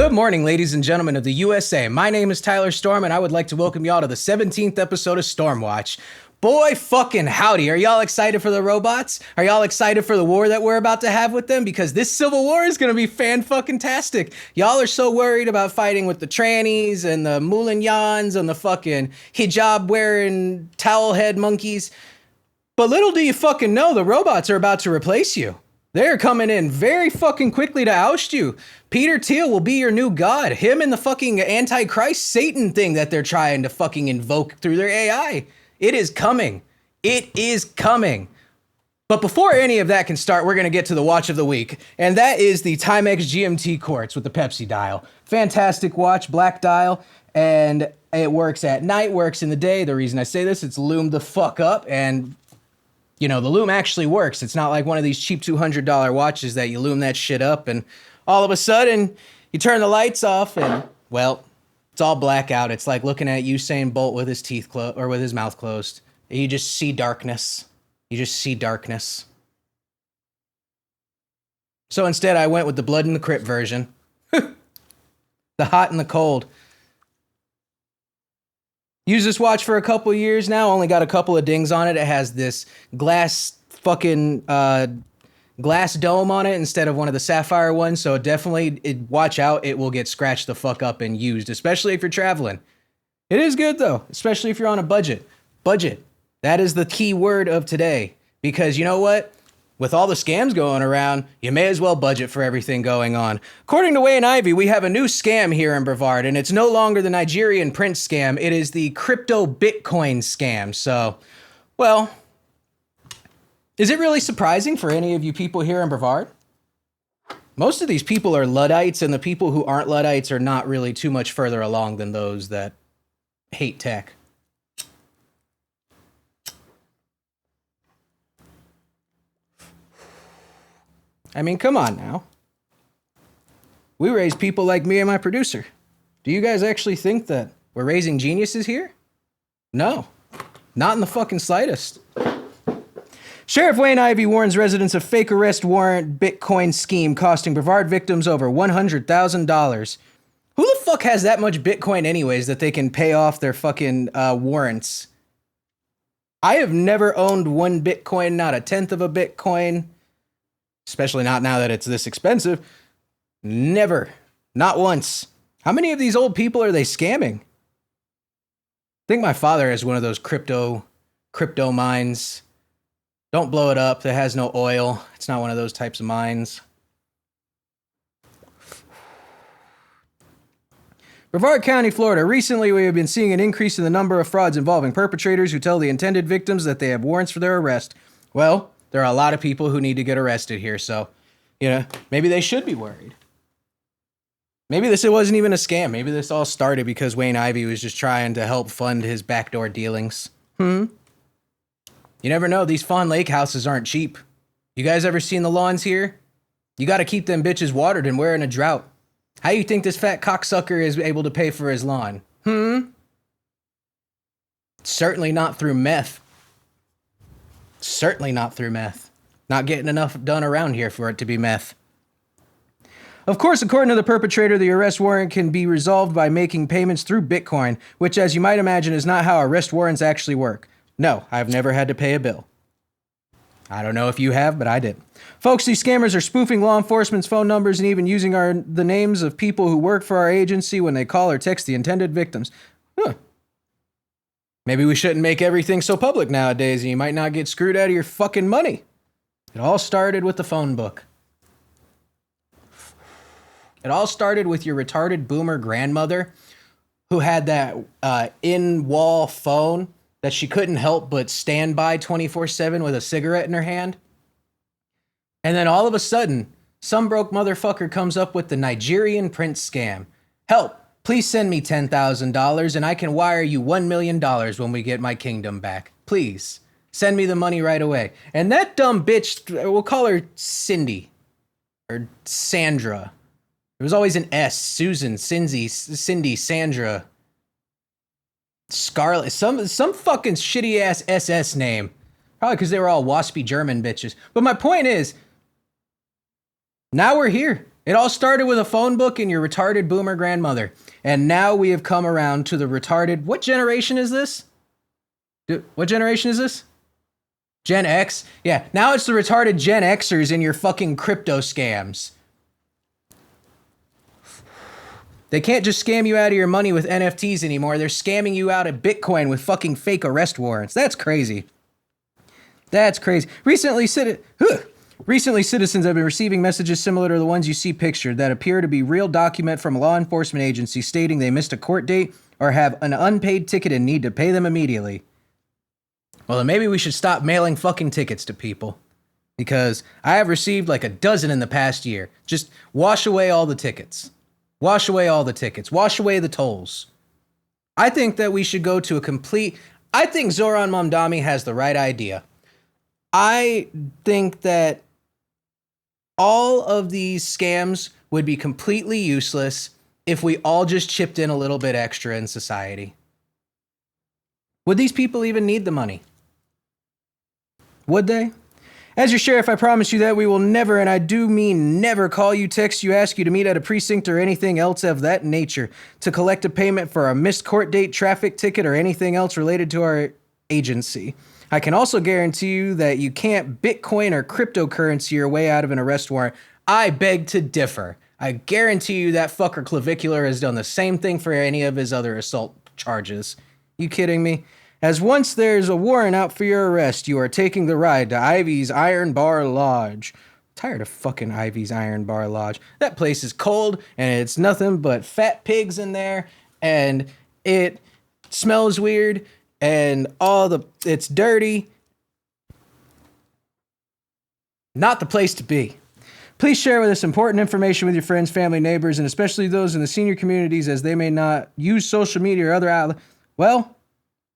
Good morning, ladies and gentlemen of the USA. My name is Tyler Storm, and I would like to welcome y'all to the 17th episode of StormWatch. Boy fucking howdy, are y'all excited for the robots? Are y'all excited for the war that we're about to have with them? Because this civil war is gonna be fan-fucking-tastic. Y'all are so worried about fighting with the trannies and the Mulinyans and the fucking hijab-wearing towel-head monkeys. But little do you fucking know, the robots are about to replace you. They're coming in very fucking quickly to oust you. Peter Thiel will be your new god. Him and the fucking Antichrist Satan thing that they're trying to fucking invoke through their AI. It is coming. It is coming. But before any of that can start, we're going to get to the watch of the week. And that is the Timex GMT Quartz with the Pepsi dial. Fantastic watch, black dial. And it works at night, works in the day. The reason I say this, it's loomed the fuck up. And, you know, the loom actually works. It's not like one of these cheap $200 watches that you loom that shit up and all of a sudden you turn the lights off and, well, it's all blackout. It's like looking at Usain Bolt with his teeth closed or with his mouth closed. You just see darkness. You just see darkness. So instead, I went with the blood and the crypt version. The hot and the cold. Used this watch for a couple years now. Only got a couple of dings on it. It has this glass dome on it instead of one of the sapphire ones, so definitely watch out, it will get scratched the fuck up and used, especially if you're traveling. It is good though, especially if you're on a budget. Budget. That is the key word of today, because you know what? With all the scams going around, you may as well budget for everything going on. According to Wayne Ivey, we have a new scam here in Brevard, and it's no longer the Nigerian prince scam, it is the crypto Bitcoin scam. So, well, is it really surprising for any of you people here in Brevard? Most of these people are Luddites, and the people who aren't Luddites are not really too much further along than those that hate tech. I mean, come on now. We raise people like me and my producer. Do you guys actually think that we're raising geniuses here? No, not in the fucking slightest. Sheriff Wayne Ivey warns residents of fake arrest warrant Bitcoin scheme costing Brevard victims over $100,000. Who the fuck has that much Bitcoin anyways that they can pay off their fucking warrants? I have never owned one Bitcoin, not a tenth of a Bitcoin. Especially not now that it's this expensive. Never. Not once. How many of these old people are they scamming? I think my father has one of those crypto mines. Don't blow it up. It has no oil. It's not one of those types of mines. Brevard County, Florida. Recently, we have been seeing an increase in the number of frauds involving perpetrators who tell the intended victims that they have warrants for their arrest. Well, there are a lot of people who need to get arrested here, so, you know, maybe they should be worried. Maybe this wasn't even a scam. Maybe this all started because Wayne Ivey was just trying to help fund his backdoor dealings. You never know. These Fawn Lake houses aren't cheap. You guys ever seen the lawns here? You got to keep them bitches watered and we're in a drought. How you think this fat cocksucker is able to pay for his lawn? Certainly not through meth. Certainly not through meth. Not getting enough done around here for it to be meth. Of course, according to the perpetrator, the arrest warrant can be resolved by making payments through Bitcoin, which, as you might imagine, is not how arrest warrants actually work. No, I've never had to pay a bill. I don't know if you have, but I did. Folks, these scammers are spoofing law enforcement's phone numbers and even using the names of people who work for our agency when they call or text the intended victims. Maybe we shouldn't make everything so public nowadays and you might not get screwed out of your fucking money. It all started with the phone book. It all started with your retarded boomer grandmother who had that in-wall phone that she couldn't help but stand by 24/7 with a cigarette in her hand. And then all of a sudden, some broke motherfucker comes up with the Nigerian prince scam. Help, please send me $10,000 and I can wire you $1 million when we get my kingdom back. Please, send me the money right away. And that dumb bitch, we'll call her Cindy or Sandra. There was always an S. Susan, Cindy, Sandra, Scarlet, some fucking shitty ass SS name. Probably because they were all waspy German bitches. But my point is, now we're here. It all started with a phone book and your retarded boomer grandmother. And now we have come around to the retarded... What generation is this? What generation is this? Gen X? Yeah, now it's the retarded Gen Xers in your fucking crypto scams. They can't just scam you out of your money with NFTs anymore. They're scamming you out of Bitcoin with fucking fake arrest warrants. That's crazy. That's crazy. Recently, citizens have been receiving messages similar to the ones you see pictured that appear to be real document from a law enforcement agency stating they missed a court date or have an unpaid ticket and need to pay them immediately. Well, then maybe we should stop mailing fucking tickets to people. Because I have received like a dozen in the past year. Just wash away all the tickets. Wash away all the tickets. Wash away the tolls. I think that we should go to a complete... I think Zoran Mamdani has the right idea. I think that all of these scams would be completely useless if we all just chipped in a little bit extra in society. Would these people even need the money? Would they? As your sheriff, I promise you that we will never, and I do mean never, call you, text you, ask you to meet at a precinct or anything else of that nature to collect a payment for a missed court date, traffic ticket, or anything else related to our agency. I can also guarantee you that you can't Bitcoin or cryptocurrency your way out of an arrest warrant. I beg to differ. I guarantee you that fucker Clavicular has done the same thing for any of his other assault charges. You kidding me? As once there's a warrant out for your arrest, you are taking the ride to Ivy's Iron Bar Lodge. Tired of fucking Ivy's Iron Bar Lodge. That place is cold, and it's nothing but fat pigs in there, and it smells weird, and it's dirty. Not the place to be. Please share with us important information with your friends, family, neighbors, and especially those in the senior communities as they may not use social media or other outlets. Well,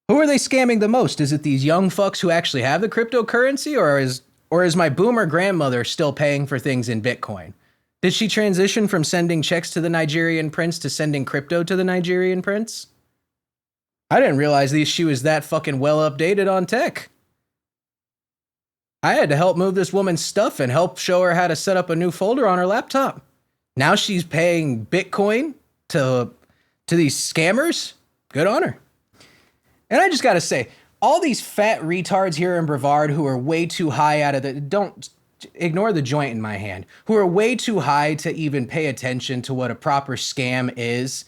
who are they scamming the most? Is it these young fucks who actually have the cryptocurrency, or is my boomer grandmother still paying for things in Bitcoin? Did she transition from sending checks to the Nigerian prince to sending crypto to the Nigerian prince? I didn't realize she was that fucking well updated on tech. I had to help move this woman's stuff and help show her how to set up a new folder on her laptop. Now she's paying Bitcoin to these scammers? Good on her. And I just gotta say, all these fat retards here in Brevard who are way too high out of the... Don't ignore the joint in my hand. Who are way too high to even pay attention to what a proper scam is.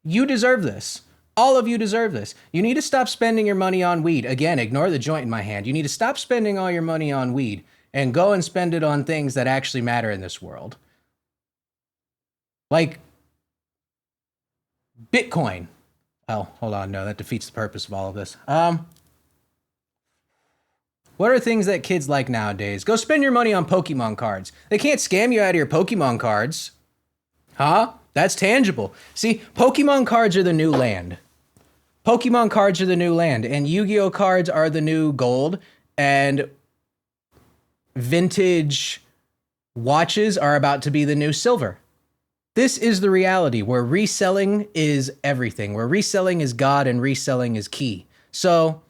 You deserve this. All of you deserve this. You need to stop spending your money on weed. Again, ignore the joint in my hand. You need to stop spending all your money on weed and go and spend it on things that actually matter in this world. Like Bitcoin. Oh, hold on. No, that defeats the purpose of all of this. What are things that kids like nowadays? Go spend your money on Pokemon cards. They can't scam you out of your Pokemon cards. Huh? That's tangible. See, Pokemon cards are the new land. Pokemon cards are the new land, and Yu-Gi-Oh cards are the new gold, and vintage watches are about to be the new silver. This is the reality where reselling is everything, where reselling is God and reselling is key. So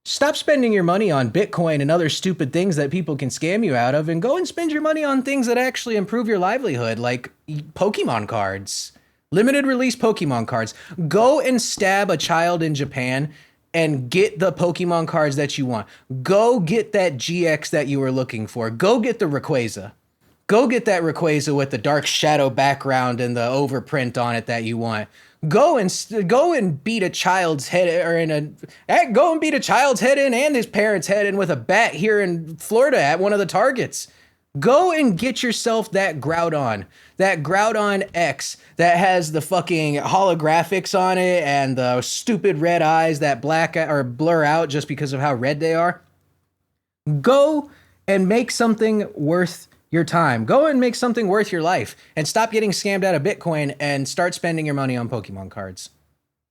stop spending your money on Bitcoin and other stupid things that people can scam you out of and go and spend your money on things that actually improve your livelihood, like Pokemon cards, limited release Pokemon cards. Go and stab a child in Japan and get the Pokemon cards that you want. Go get that GX that you were looking for. Go get the Rayquaza. Go get that Rayquaza with the dark shadow background and the overprint on it that you want. Go and beat a child's head go and beat a child's head in and his parents' head in with a bat here in Florida at one of the Targets. Go and get yourself that Groudon X that has the fucking holographics on it and the stupid red eyes that black or blur out just because of how red they are. Go and make something worth your time. Go and make something worth your life and stop getting scammed out of Bitcoin and start spending your money on Pokemon cards.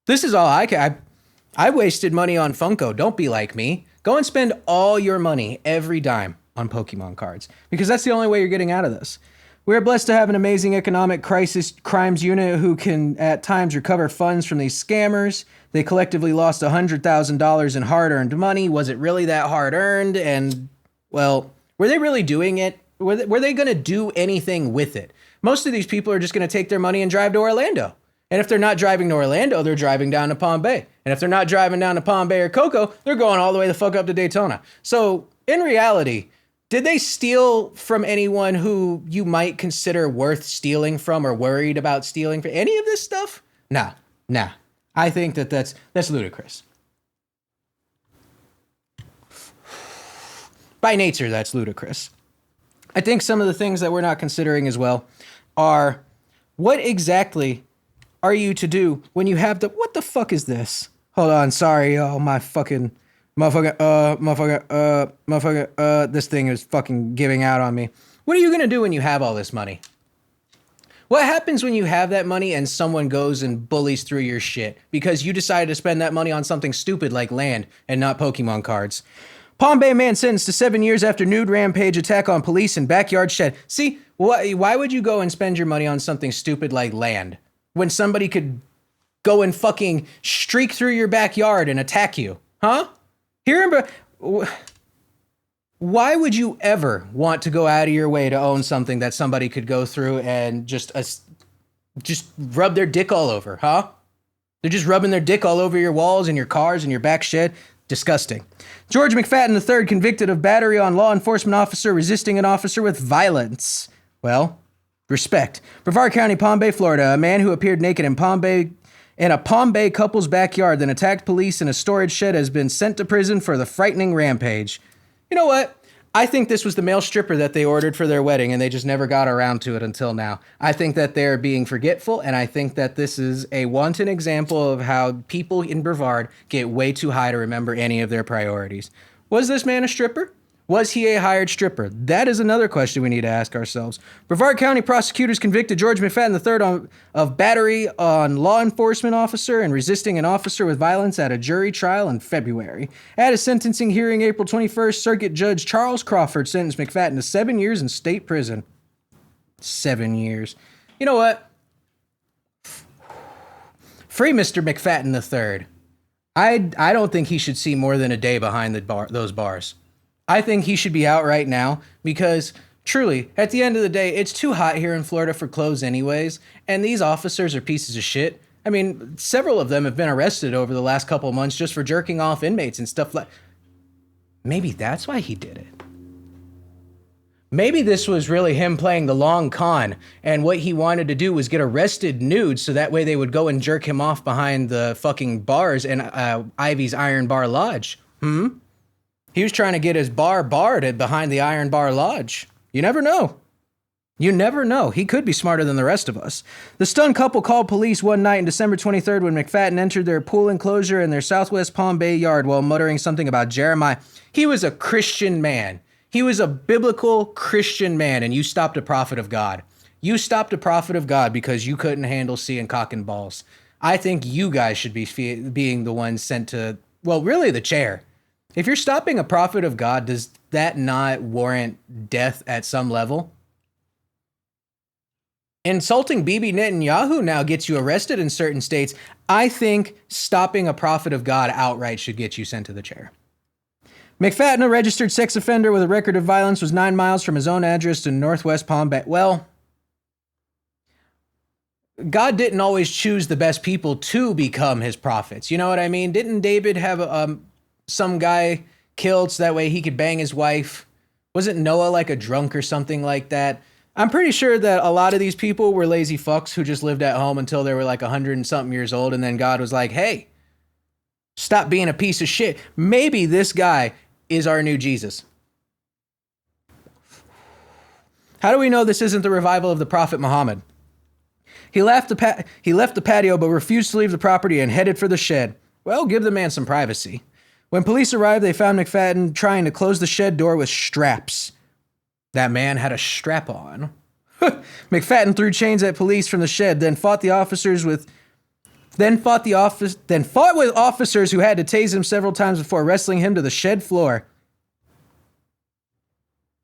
This is all I wasted money on Funko. Don't be like me. Go and spend all your money, every dime, on Pokemon cards because that's the only way you're getting out of this. We're blessed to have an amazing economic crisis crimes unit who can at times recover funds from these scammers. They collectively lost $100,000 in hard-earned money. Was it really that hard-earned? And, well, were they really doing it? Were they going to do anything with it? Most of these people are just going to take their money and drive to Orlando. And if they're not driving to Orlando, they're driving down to Palm Bay. And if they're not driving down to Palm Bay or Cocoa, they're going all the way the fuck up to Daytona. So in reality, did they steal from anyone who you might consider worth stealing from or worried about stealing from any of this stuff? Nah. I think that's ludicrous. By nature, that's ludicrous. I think some of the things that we're not considering as well are what exactly are you to do when you have what the fuck is this? Hold on, sorry, oh my fucking motherfucker, this thing is fucking giving out on me. What are you gonna do when you have all this money? What happens when you have that money and someone goes and bullies through your shit because you decided to spend that money on something stupid like land and not Pokemon cards? Palm Bay man sentenced to 7 years after nude rampage attack on police in backyard shed. See, why would you go and spend your money on something stupid like land when somebody could go and fucking streak through your backyard and attack you? Huh? Why would you ever want to go out of your way to own something that somebody could go through and just rub their dick all over, huh? They're just rubbing their dick all over your walls and your cars and your back shed. Disgusting. George McFadden III convicted of battery on law enforcement officer resisting an officer with violence. Well, respect. Brevard County, Palm Bay, Florida. A man who appeared naked in a Palm Bay couple's backyard, then attacked police in a storage shed, has been sent to prison for the frightening rampage. You know what? I think this was the male stripper that they ordered for their wedding, and they just never got around to it until now. I think that they're being forgetful, and I think that this is a wanton example of how people in Brevard get way too high to remember any of their priorities. Was this man a stripper? Was he a hired stripper? That is another question we need to ask ourselves. Brevard County prosecutors convicted George McFadden III of battery on law enforcement officer and resisting an officer with violence at a jury trial in February. At a sentencing hearing April 21st, Circuit Judge Charles Crawford sentenced McFadden to 7 years in state prison. 7 years. You know what? Free Mr. McFadden III. I don't think he should see more than a day behind those bars. I think he should be out right now because, truly, at the end of the day, it's too hot here in Florida for clothes anyways, and these officers are pieces of shit. I mean, several of them have been arrested over the last couple of months just for jerking off inmates and stuff like... Maybe that's why he did it. Maybe this was really him playing the long con, and what he wanted to do was get arrested nude so that way they would go and jerk him off behind the fucking bars in Ivy's Iron Bar Lodge. He was trying to get his bar barred behind the Iron Bar Lodge. You never know. You never know. He could be smarter than the rest of us. The stunned couple called police one night on December 23rd when McFadden entered their pool enclosure in their Southwest Palm Bay yard while muttering something about Jeremiah. He was a Christian man. He was a biblical Christian man, and you stopped a prophet of God. You stopped a prophet of God because you couldn't handle seeing cock and balls. I think you guys should be being the ones sent to, well, really the chair. If you're stopping a prophet of God, does that not warrant death at some level? Insulting Bibi Netanyahu now gets you arrested in certain states. I think stopping a prophet of God outright should get you sent to the chair. McFadden, a registered sex offender with a record of violence, was 9 miles from his own address in Northwest Palm Bay. Well, God didn't always choose the best people to become his prophets. You know what I mean? Didn't David have some guy killed so that way he could bang his wife? Wasn't Noah like a drunk or something like that? I'm pretty sure that a lot of these people were lazy fucks who just lived at home until they were like 100 and something years old, and then God was like, hey, stop being a piece of shit. Maybe this guy is our new Jesus. How do we know this isn't the revival of the Prophet Muhammad? He left the patio but refused to leave the property and headed for the shed. Well, give the man some privacy. When police arrived, they found McFadden trying to close the shed door with straps. That man had a strap on. McFadden threw chains at police from the shed, then fought with officers who had to tase him several times before wrestling him to the shed floor.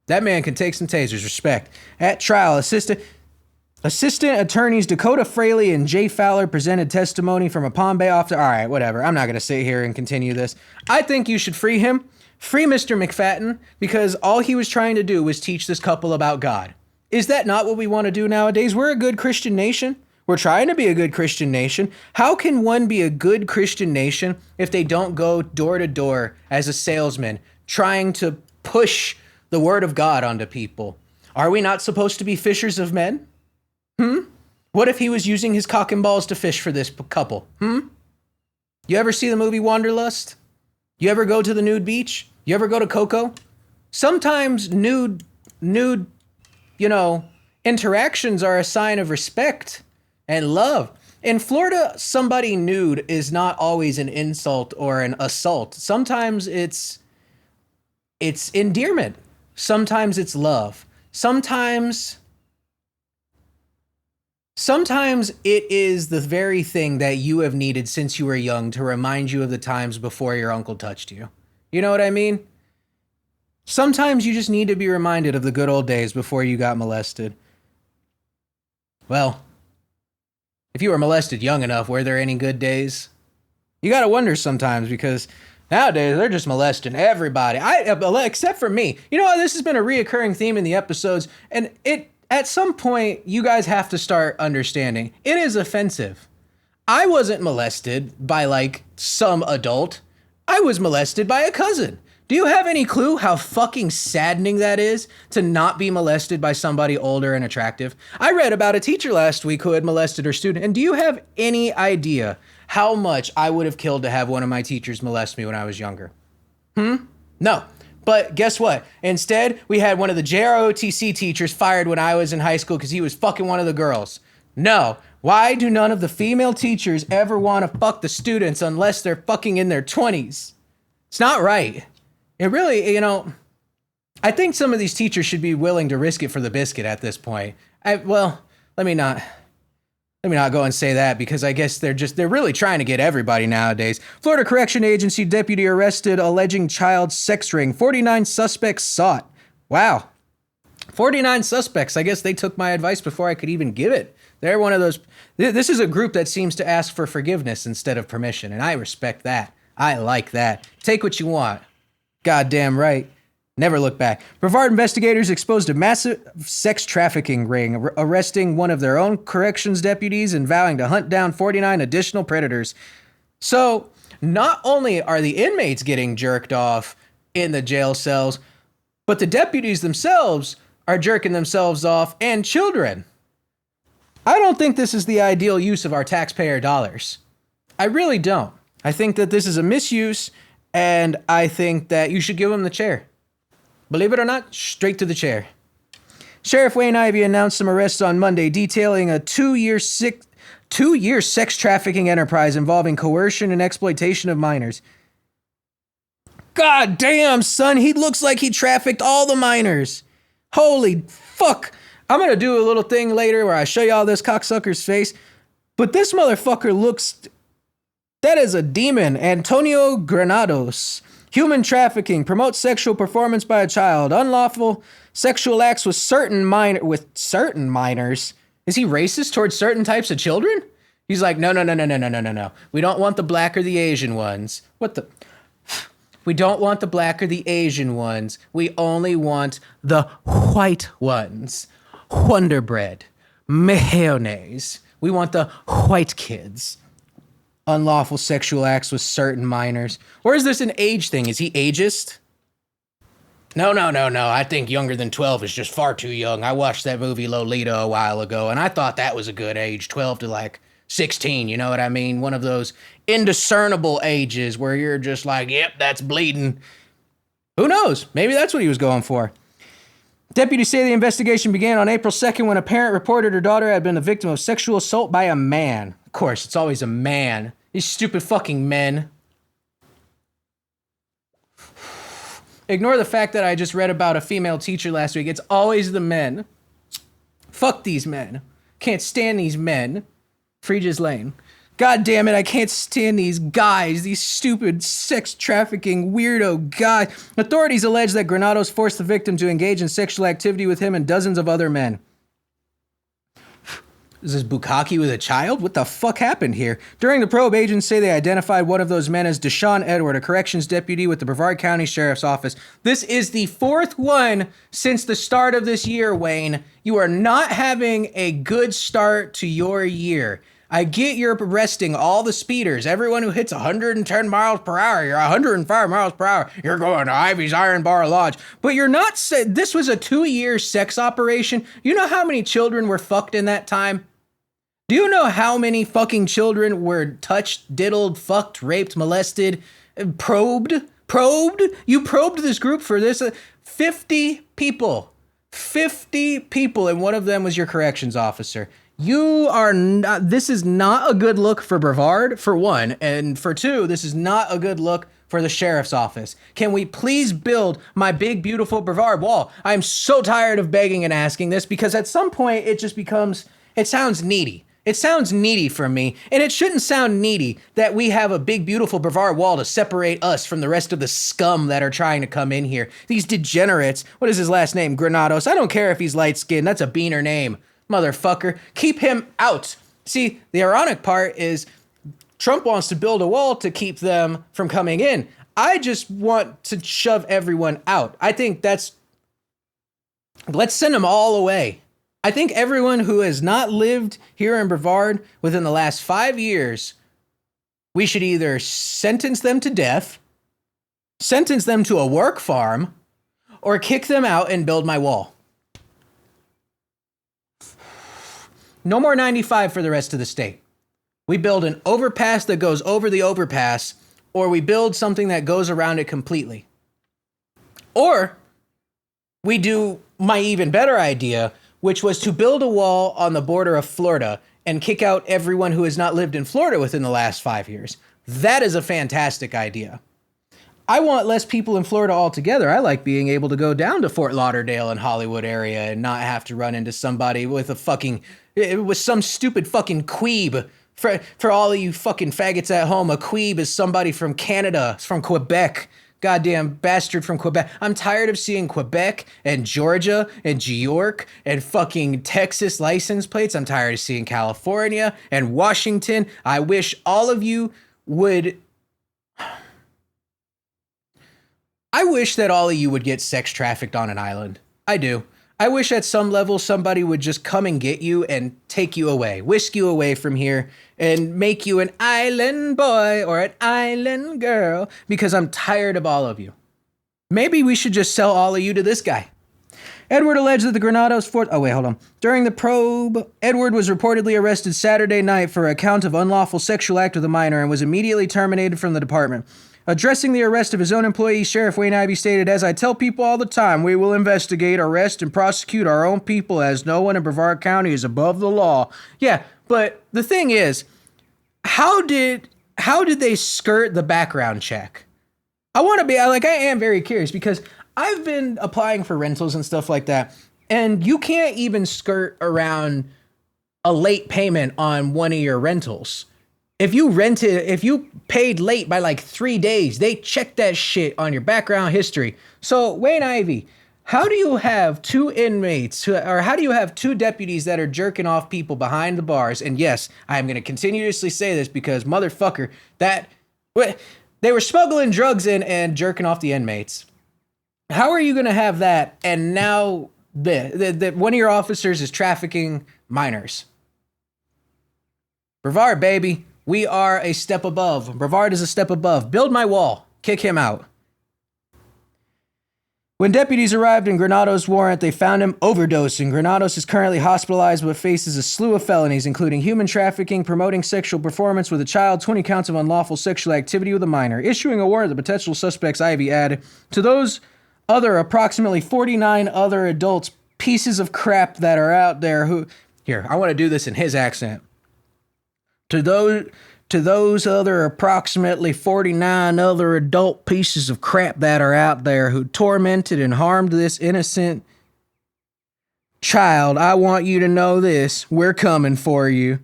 That man can take some tasers, respect. At trial, Assistant Attorneys Dakota Fraley and Jay Fowler presented testimony from a Palm Bay officer. All right, whatever. I'm not going to sit here and continue this. I think you should free him. Free Mr. McFadden, because all he was trying to do was teach this couple about God. Is that not what we want to do nowadays? We're a good Christian nation. We're trying to be a good Christian nation. How can one be a good Christian nation if they don't go door to door as a salesman trying to push the word of God onto people? Are we not supposed to be fishers of men? What if he was using his cock and balls to fish for this couple? You ever see the movie Wanderlust? You ever go to the nude beach? You ever go to Coco? Sometimes nude, interactions are a sign of respect and love. In Florida, somebody nude is not always an insult or an assault. Sometimes it's endearment. Sometimes it's love. Sometimes it is the very thing that you have needed since you were young to remind you of the times before your uncle touched you. You know what I mean? Sometimes you just need to be reminded of the good old days before you got molested. Well, if you were molested young enough, were there any good days? You gotta wonder sometimes, because nowadays they're just molesting everybody. Except for me. You know what? This has been a reoccurring theme in the episodes, and at some point you guys have to start understanding. It is offensive. I wasn't molested by some adult. I was molested by a cousin. Do you have any clue how fucking saddening that is to not be molested by somebody older and attractive? I read about a teacher last week who had molested her student, and do you have any idea how much I would have killed to have one of my teachers molest me when I was younger? No. But guess what? Instead, we had one of the JROTC teachers fired when I was in high school because he was fucking one of the girls. No. Why do none of the female teachers ever want to fuck the students unless they're fucking in their 20s? It's not right. It really, I think some of these teachers should be willing to risk it for the biscuit at this point. Let me not go and say that, because I guess they're really trying to get everybody nowadays. Florida Correction Agency deputy arrested alleging child sex ring. 49 suspects sought. Wow. 49 suspects. I guess they took my advice before I could even give it. They're one of those. This is a group that seems to ask for forgiveness instead of permission, and I respect that. I like that. Take what you want. Goddamn right. Never look back. Brevard investigators exposed a massive sex trafficking ring, arresting one of their own corrections deputies and vowing to hunt down 49 additional predators. So, not only are the inmates getting jerked off in the jail cells, but the deputies themselves are jerking themselves off, and children. I don't think this is the ideal use of our taxpayer dollars. I really don't. I think that this is a misuse, and I think that you should give them the chair. Believe it or not, straight to the chair. Sheriff Wayne Ivey announced some arrests on Monday, detailing a two-year sex trafficking enterprise involving coercion and exploitation of minors. God damn, son, he looks like he trafficked all the minors. Holy fuck. I'm going to do a little thing later where I show y'all this cocksucker's face, but this motherfucker looks... That is a demon. Antonio Granados. Human trafficking, promotes sexual performance by a child, unlawful sexual acts with certain minors. Is he racist towards certain types of children? He's like, no. We don't want the black or the Asian ones. We don't want the black or the Asian ones. We only want the white ones. Wonder Bread. Mayonnaise. We want the white kids. Unlawful sexual acts with certain minors. Or is this an age thing? Is he ageist? No. I think younger than 12 is just far too young. I watched that movie Lolita a while ago, and I thought that was a good age, 12 to 16, you know what I mean? One of those indiscernible ages where you're just like, yep, that's bleeding. Who knows? Maybe that's what he was going for. Deputies say the investigation began on April 2nd when a parent reported her daughter had been the victim of sexual assault by a man. Of course, it's always a man. These stupid fucking men. Ignore the fact that I just read about a female teacher last week. It's always the men. Fuck these men. Can't stand these men. Free Lane. God damn it, I can't stand these guys, these stupid sex trafficking weirdo guys. Authorities allege that Granados forced the victim to engage in sexual activity with him and dozens of other men. Is this Bukkake with a child? What the fuck happened here? During the probe, agents say they identified one of those men as Deshaun Edward, a corrections deputy with the Brevard County Sheriff's Office. This is the fourth one since the start of this year, Wayne. You are not having a good start to your year. I get you're arresting all the speeders, everyone who hits 110 miles per hour, you're 105 miles per hour, you're going to Ivy's Iron Bar Lodge. But you're not, this was a 2-year sex operation. You know how many children were fucked in that time? Do you know how many fucking children were touched, diddled, fucked, raped, molested, probed? You probed this group for this? 50 people. 50 people, and one of them was your corrections officer. You are not, this is not a good look for Brevard, for one, and for two, this is not a good look for the sheriff's office. Can we please build my big, beautiful Brevard wall? I'm so tired of begging and asking this because at some point it just becomes, it sounds needy. It sounds needy for me, and it shouldn't sound needy that we have a big, beautiful Brevard wall to separate us from the rest of the scum that are trying to come in here. These degenerates. What is his last name? Granados. I don't care if he's light-skinned. That's a beaner name. Motherfucker. Keep him out. See, the ironic part is Trump wants to build a wall to keep them from coming in. I just want to shove everyone out. I think that's... Let's send them all away. I think everyone who has not lived here in Brevard within the last 5 years, we should either sentence them to death, sentence them to a work farm, or kick them out and build my wall. No more 95 for the rest of the state. We build an overpass that goes over the overpass, or we build something that goes around it completely. Or we do my even better idea, which was to build a wall on the border of Florida and kick out everyone who has not lived in Florida within the last 5 years. That is a fantastic idea. I want less people in Florida altogether. I like being able to go down to Fort Lauderdale and Hollywood area and not have to run into somebody with some stupid fucking queeb. For all of you fucking faggots at home, a queeb is somebody from Canada, from Quebec. Goddamn bastard from Quebec. I'm tired of seeing Quebec and Georgia and New York and fucking Texas license plates. I'm tired of seeing California and Washington. I wish all of you would... I wish that all of you would get sex trafficked on an island. I do. I wish at some level somebody would just come and get you and take you away, whisk you away from here and make you an island boy or an island girl because I'm tired of all of you. Maybe we should just sell all of you to this guy. Edward alleged that the Granados fort... Oh, wait, hold on. During the probe, Edward was reportedly arrested Saturday night for a count of unlawful sexual act with a minor and was immediately terminated from the department. Addressing the arrest of his own employee, Sheriff Wayne Ivey stated, "As I tell people all the time, we will investigate, arrest, and prosecute our own people as no one in Brevard County is above the law." Yeah, but the thing is, how did they skirt the background check? I am very curious because I've been applying for rentals and stuff like that, and you can't even skirt around a late payment on one of your rentals. If you paid late by like 3 days, they check that shit on your background history. So, Wayne Ivey, how do you have two inmates, or how do you have two deputies that are jerking off people behind the bars? And yes, I'm going to continuously say this because, motherfucker, they were smuggling drugs in and jerking off the inmates. How are you going to have that? And now one of your officers is trafficking minors. Brevard, baby. We are a step above. Brevard is a step above. Build my wall. Kick him out. When deputies arrived in Granados' warrant, they found him overdosing. Granados is currently hospitalized but faces a slew of felonies, including human trafficking, promoting sexual performance with a child, 20 counts of unlawful sexual activity with a minor. Issuing a warrant, the potential suspects, Ivey added, to those other approximately 49 other adults, pieces of crap that are out there who... Here, I want to do this in his accent. To those other approximately 49 other adult pieces of crap that are out there who tormented and harmed this innocent child, I want you to know this. We're coming for you.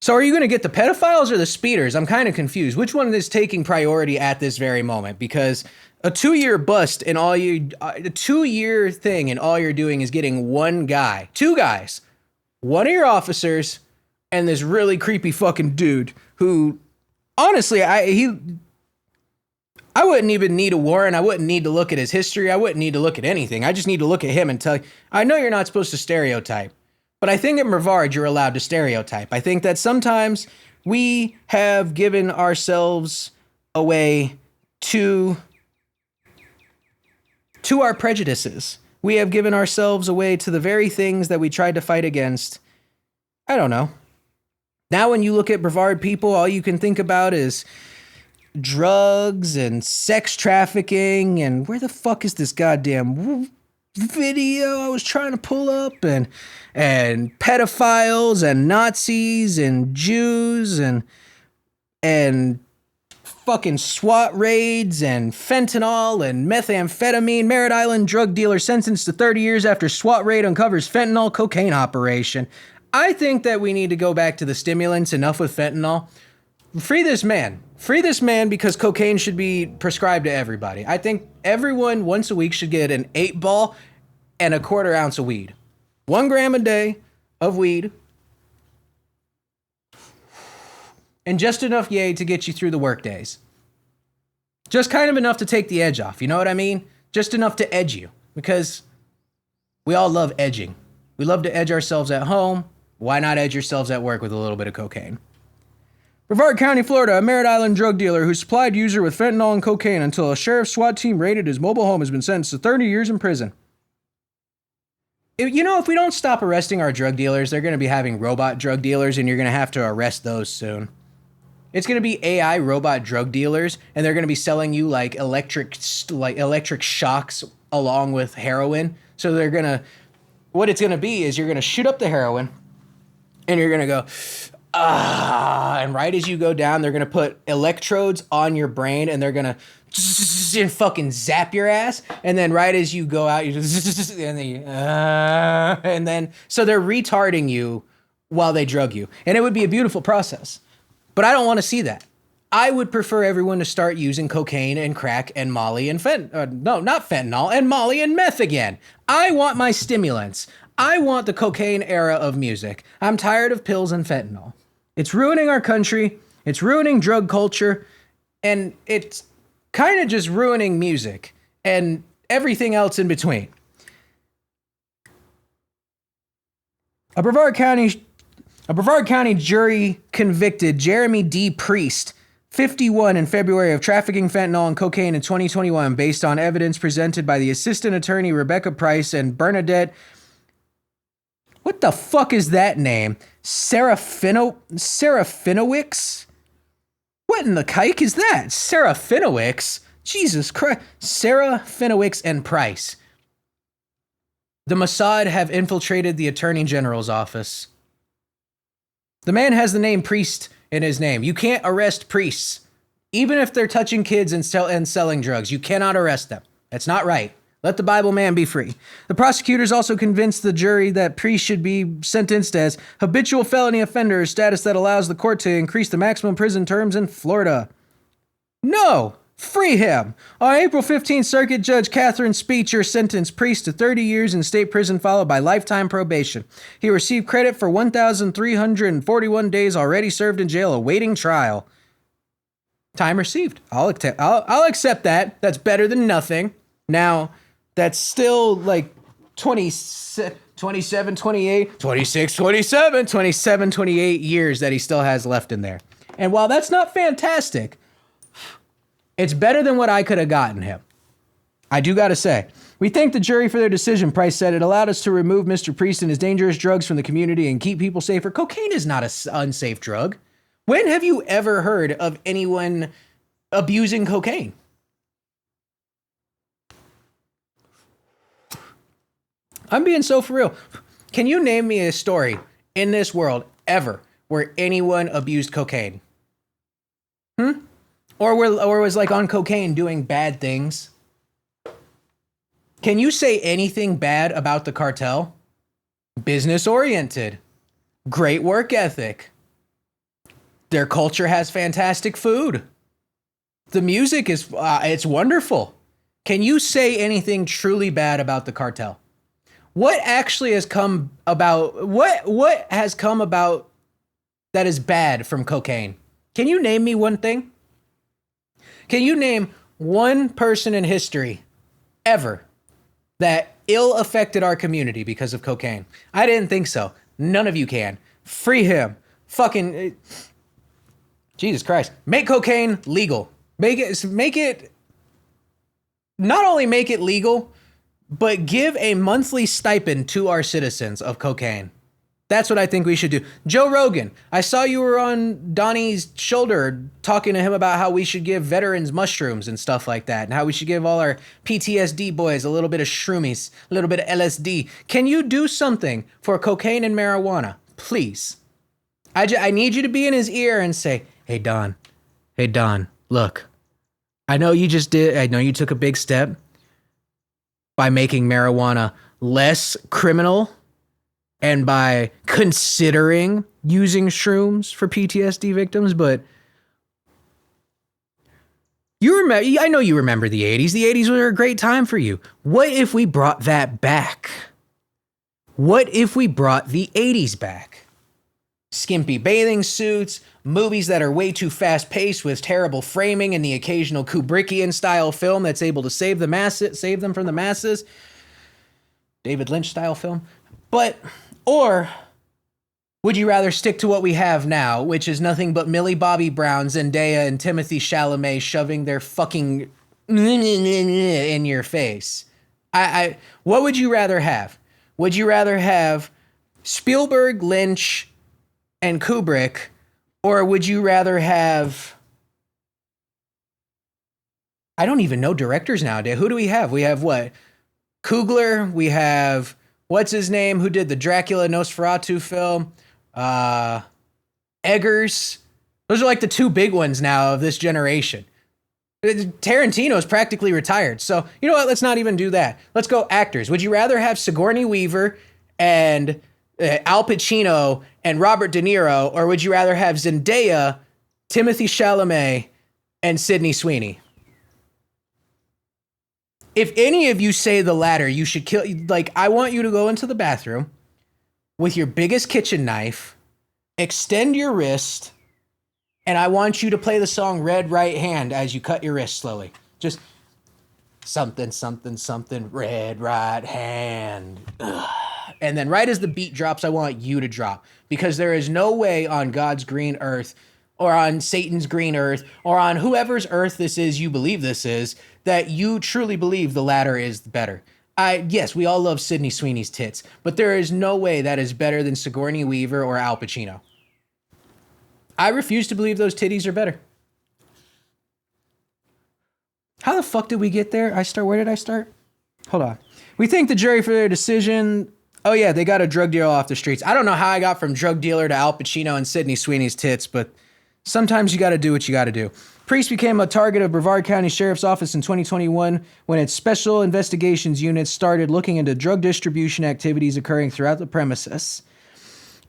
So are you going to get the pedophiles or the speeders? I'm kind of confused. Which one is taking priority at this very moment? Because a 2-year bust and a 2-year thing and all you're doing is getting one guy, two guys, one of your officers and this really creepy fucking dude who, honestly, I wouldn't even need a warrant. I wouldn't need to look at his history. I wouldn't need to look at anything. I just need to look at him and tell you, I know you're not supposed to stereotype, but I think at Brevard you're allowed to stereotype. I think that sometimes we have given ourselves away to our prejudices. We have given ourselves away to the very things that we tried to fight against. I don't know. Now when you look at Brevard people, all you can think about is drugs and sex trafficking and where the fuck is this goddamn video I was trying to pull up, and pedophiles and Nazis and Jews and fucking SWAT raids and fentanyl and methamphetamine. Merritt Island drug dealer sentenced to 30 years after SWAT raid uncovers fentanyl cocaine operation. I think that we need to go back to the stimulants. Enough with fentanyl. Free this man. Free this man, because cocaine should be prescribed to everybody. I think everyone once a week should get an 8-ball and a 1/4 ounce of weed. 1 gram a day of weed. And just enough yay to get you through the work days. Just kind of enough to take the edge off. You know what I mean? Just enough to edge you. Because we all love edging. We love to edge ourselves at home. Why not edge yourselves at work with a little bit of cocaine? Brevard County, Florida, a Merritt Island drug dealer who supplied user with fentanyl and cocaine until a sheriff's SWAT team raided his mobile home has been sentenced to 30 years in prison. You know, if we don't stop arresting our drug dealers, they're going to be having robot drug dealers, and you're going to have to arrest those soon. It's going to be AI robot drug dealers, and they're going to be selling you like electric shocks along with heroin. So what it's going to be is you're going to shoot up the heroin, and you're going to go, and right as you go down, they're going to put electrodes on your brain, and they're going to fucking zap your ass. And then right as you go out, you just, and then, so they're retarding you while they drug you. And it would be a beautiful process. But I don't want to see that. I would prefer everyone to start using cocaine and crack and Molly and not fentanyl, and Molly and meth again. I want my stimulants. I want the cocaine era of music. I'm tired of pills and fentanyl. It's ruining our country. It's ruining drug culture. And it's kind of just ruining music and everything else in between. A Brevard County jury convicted Jeremy D. Priest, 51, in February of trafficking fentanyl and cocaine in 2021 based on evidence presented by the assistant attorney Rebecca Price and Bernadette. What the fuck is that name? Serafinowicz? What in the kike is that? Serafinowicz? Jesus Christ. Serafinowicz and Price. The Mossad have infiltrated the Attorney General's office. The man has the name Priest in his name. You can't arrest priests. Even if they're touching kids and selling drugs, you cannot arrest them. That's not right. Let the Bible man be free. The prosecutors also convinced the jury that Priest should be sentenced as habitual felony offender, a status that allows the court to increase the maximum prison terms in Florida. No! Free him! On April 15th, Circuit Judge Catherine Speecher sentenced Priest to 30 years in state prison followed by lifetime probation. He received credit for 1,341 days already served in jail awaiting trial. Time received. I'll accept that. That's better than nothing. Now, that's still like 27, 28, 26, 27, 27, 28 years that he still has left in there. And while that's not fantastic, it's better than what I could have gotten him. I do got to say. We thank the jury for their decision, Price said. It allowed us to remove Mr. Priest and his dangerous drugs from the community and keep people safer. Cocaine is not an unsafe drug. When have you ever heard of anyone abusing cocaine? I'm being so for real. Can you name me a story in this world ever where anyone abused cocaine? Or was like on cocaine doing bad things? Can you say anything bad about the cartel? Business oriented. Great work ethic. Their culture has fantastic food. The music it's wonderful. Can you say anything truly bad about the cartel? What actually has come about? What has come about that is bad from cocaine? Can you name me one thing? Can you name one person in history ever that ill affected our community because of cocaine? I didn't think so. None of you can. Free him. Fucking Jesus Christ. Make cocaine legal. Make it not only make it legal, but give a monthly stipend to our citizens of cocaine. That's what I think we should do. Joe Rogan, I saw you were on Donnie's shoulder talking to him about how we should give veterans mushrooms and stuff like that, and how we should give all our PTSD boys a little bit of shroomies, a little bit of LSD. Can you do something for cocaine and marijuana? Please. I need you to be in his ear and say, hey, Don, look, I know you took a big step by making marijuana less criminal and by considering using shrooms for PTSD victims, but I know you remember the 80s. The 80s were a great time for you. What if we brought that back? What if we brought the 80s back? Skimpy bathing suits, movies that are way too fast-paced with terrible framing and the occasional Kubrickian-style film that's able to save them from the masses. David Lynch-style film. Or would you rather stick to what we have now, which is nothing but Millie Bobby Brown, Zendaya, and Timothy Chalamet shoving their fucking in your face? What would you rather have? Would you rather have Spielberg, Lynch, and Kubrick, or would you rather have... I don't even know directors nowadays. Who do we have? We have what? Coogler. We have... What's his name? Who did the Dracula Nosferatu film? Eggers. Those are like the two big ones now of this generation. Tarantino's practically retired. So, you know what? Let's not even do that. Let's go actors. Would you rather have Sigourney Weaver and Al Pacino and Robert De Niro, or would you rather have Zendaya, Timothy Chalamet, and Sydney Sweeney? If any of you say the latter, you should kill... Like, I want you to go into the bathroom with your biggest kitchen knife, extend your wrist, and I want you to play the song Red Right Hand as you cut your wrist slowly. Just something, something, something, red right hand. Ugh. And then right as the beat drops, I want you to drop. Because there is no way on God's green earth, or on Satan's green earth, or on whoever's earth this is you believe this is, that you truly believe the latter is better. Yes, we all love Sydney Sweeney's tits, but there is no way that is better than Sigourney Weaver or Al Pacino. I refuse to believe those titties are better. How the fuck did we get there? Where did I start? Hold on. We thank the jury for their decision. Oh yeah, they got a drug dealer off the streets. I don't know how I got from drug dealer to Al Pacino and Sydney Sweeney's tits, but sometimes you got to do what you got to do. Priest became a target of Brevard County Sheriff's Office in 2021 when its Special Investigations Unit started looking into drug distribution activities occurring throughout the premises.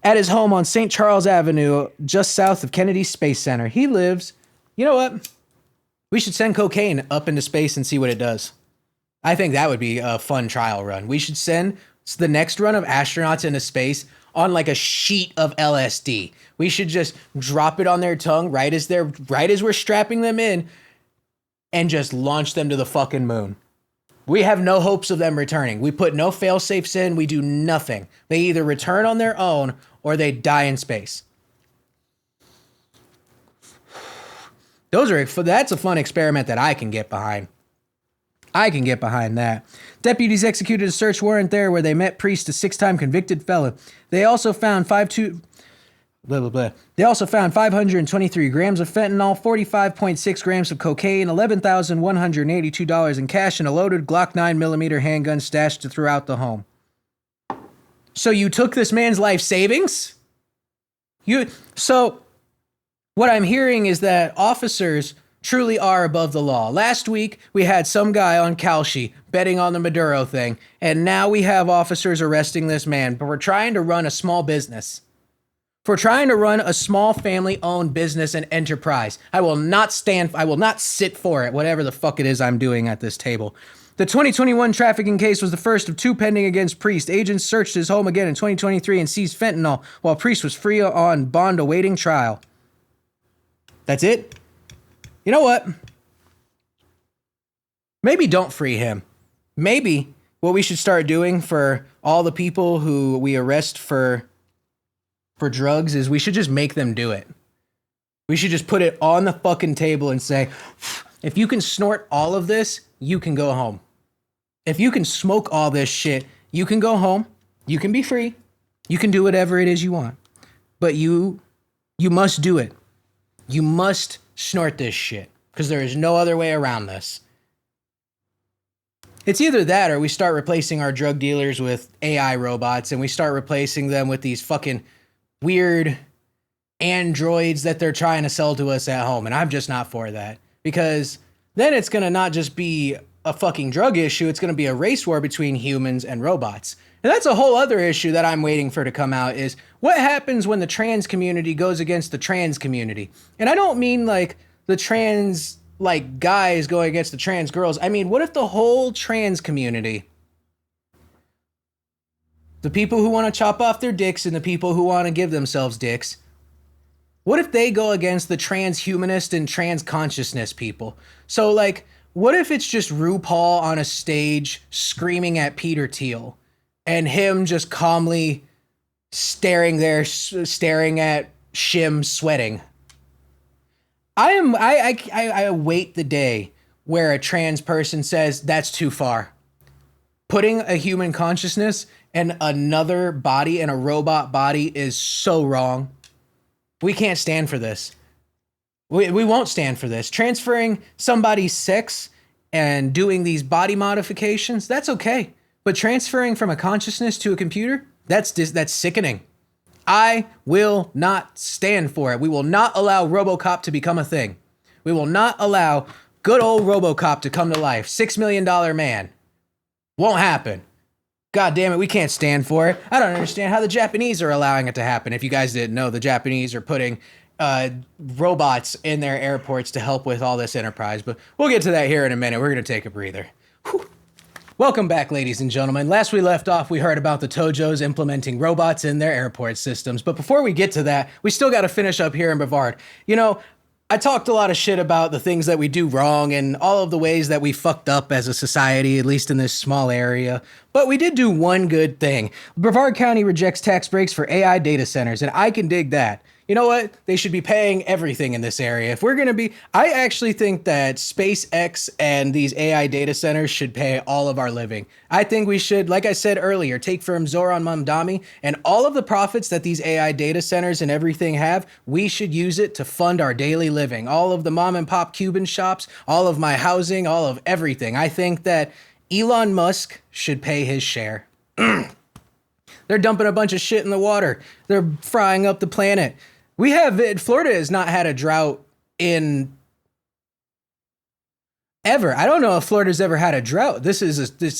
At his home on St. Charles Avenue, just south of Kennedy Space Center, he lives... You know what? We should send cocaine up into space and see what it does. I think that would be a fun trial run. We should send the next run of astronauts into space on like a sheet of LSD. We should just drop it on their tongue right as we're strapping them in and just launch them to the fucking moon. We have no hopes of them returning. We put no fail-safes in. We do nothing. They either return on their own or they die in space. That's a fun experiment that I can get behind. I can get behind that. Deputies executed a search warrant there where they met Priest, a 6-time convicted felon. They also found 523 grams of fentanyl, 45.6 grams of cocaine, $11,182 in cash, and a loaded Glock 9mm handgun stashed throughout the home. So you took this man's life savings? So what I'm hearing is that officers truly are above the law. Last week, we had some guy on Kalshi betting on the Maduro thing, and now we have officers arresting this man, but we're trying to run a small business. for trying to run a small family-owned business and enterprise. I will not sit for it, whatever the fuck it is I'm doing at this table. The 2021 trafficking case was the first of 2 pending against Priest. Agents searched his home again in 2023 and seized fentanyl while Priest was free on bond awaiting trial. That's it? You know what? Maybe don't free him. Maybe what we should start doing for all the people who we arrest for drugs is we should just make them do it. We should just put it on the fucking table and say, if you can snort all of this, you can go home. If you can smoke all this shit, you can go home. You can be free. You can do whatever it is you want. But you must do it. You must snort this shit because there is no other way around this. It's either that or we start replacing our drug dealers with AI robots and we start replacing them with these fucking weird androids that they're trying to sell to us at home. And I'm just not for that because then it's going to not just be a fucking drug issue. It's going to be a race war between humans and robots. And that's a whole other issue that I'm waiting for to come out is what happens when the trans community goes against the trans community. And I don't mean like the trans like guys going against the trans girls. I mean, what if the whole trans community, the people who want to chop off their dicks and the people who want to give themselves dicks, what if they go against the transhumanist and trans consciousness people? So like, what if it's just RuPaul on a stage screaming at Peter Thiel and him just calmly staring at Shim sweating? I await the day where a trans person says that's too far. Putting a human consciousness in another body, in a robot body, is so wrong. We can't stand for this. We won't stand for this. Transferring somebody's sex and doing these body modifications, that's okay. But transferring from a consciousness to a computer, that's sickening. I will not stand for it. We will not allow RoboCop to become a thing. We will not allow good old RoboCop to come to life. $6 million man. Won't happen. God damn it, we can't stand for it. I don't understand how the Japanese are allowing it to happen. If you guys didn't know, the Japanese are putting robots in their airports to help with all this enterprise. But we'll get to that here in a minute. We're going to take a breather. Whew. Welcome back, ladies and gentlemen. Last we left off, we heard about the Tojos implementing robots in their airport systems. But before we get to that, we still got to finish up here in Brevard. You know, I talked a lot of shit about the things that we do wrong and all of the ways that we fucked up as a society, at least in this small area. But we did do one good thing. Brevard County rejects tax breaks for AI data centers, and I can dig that. You know what? They should be paying everything in this area. If we're going to be, I actually think that SpaceX and these AI data centers should pay all of our living. I think we should, like I said earlier, take from Zoran Mamdani and all of the profits that these AI data centers and everything have, we should use it to fund our daily living. All of the mom and pop Cuban shops, all of my housing, all of everything. I think that Elon Musk should pay his share. They're dumping a bunch of shit in the water. They're frying up the planet. Florida has not had a drought in ever. I don't know if Florida's ever had a drought. It's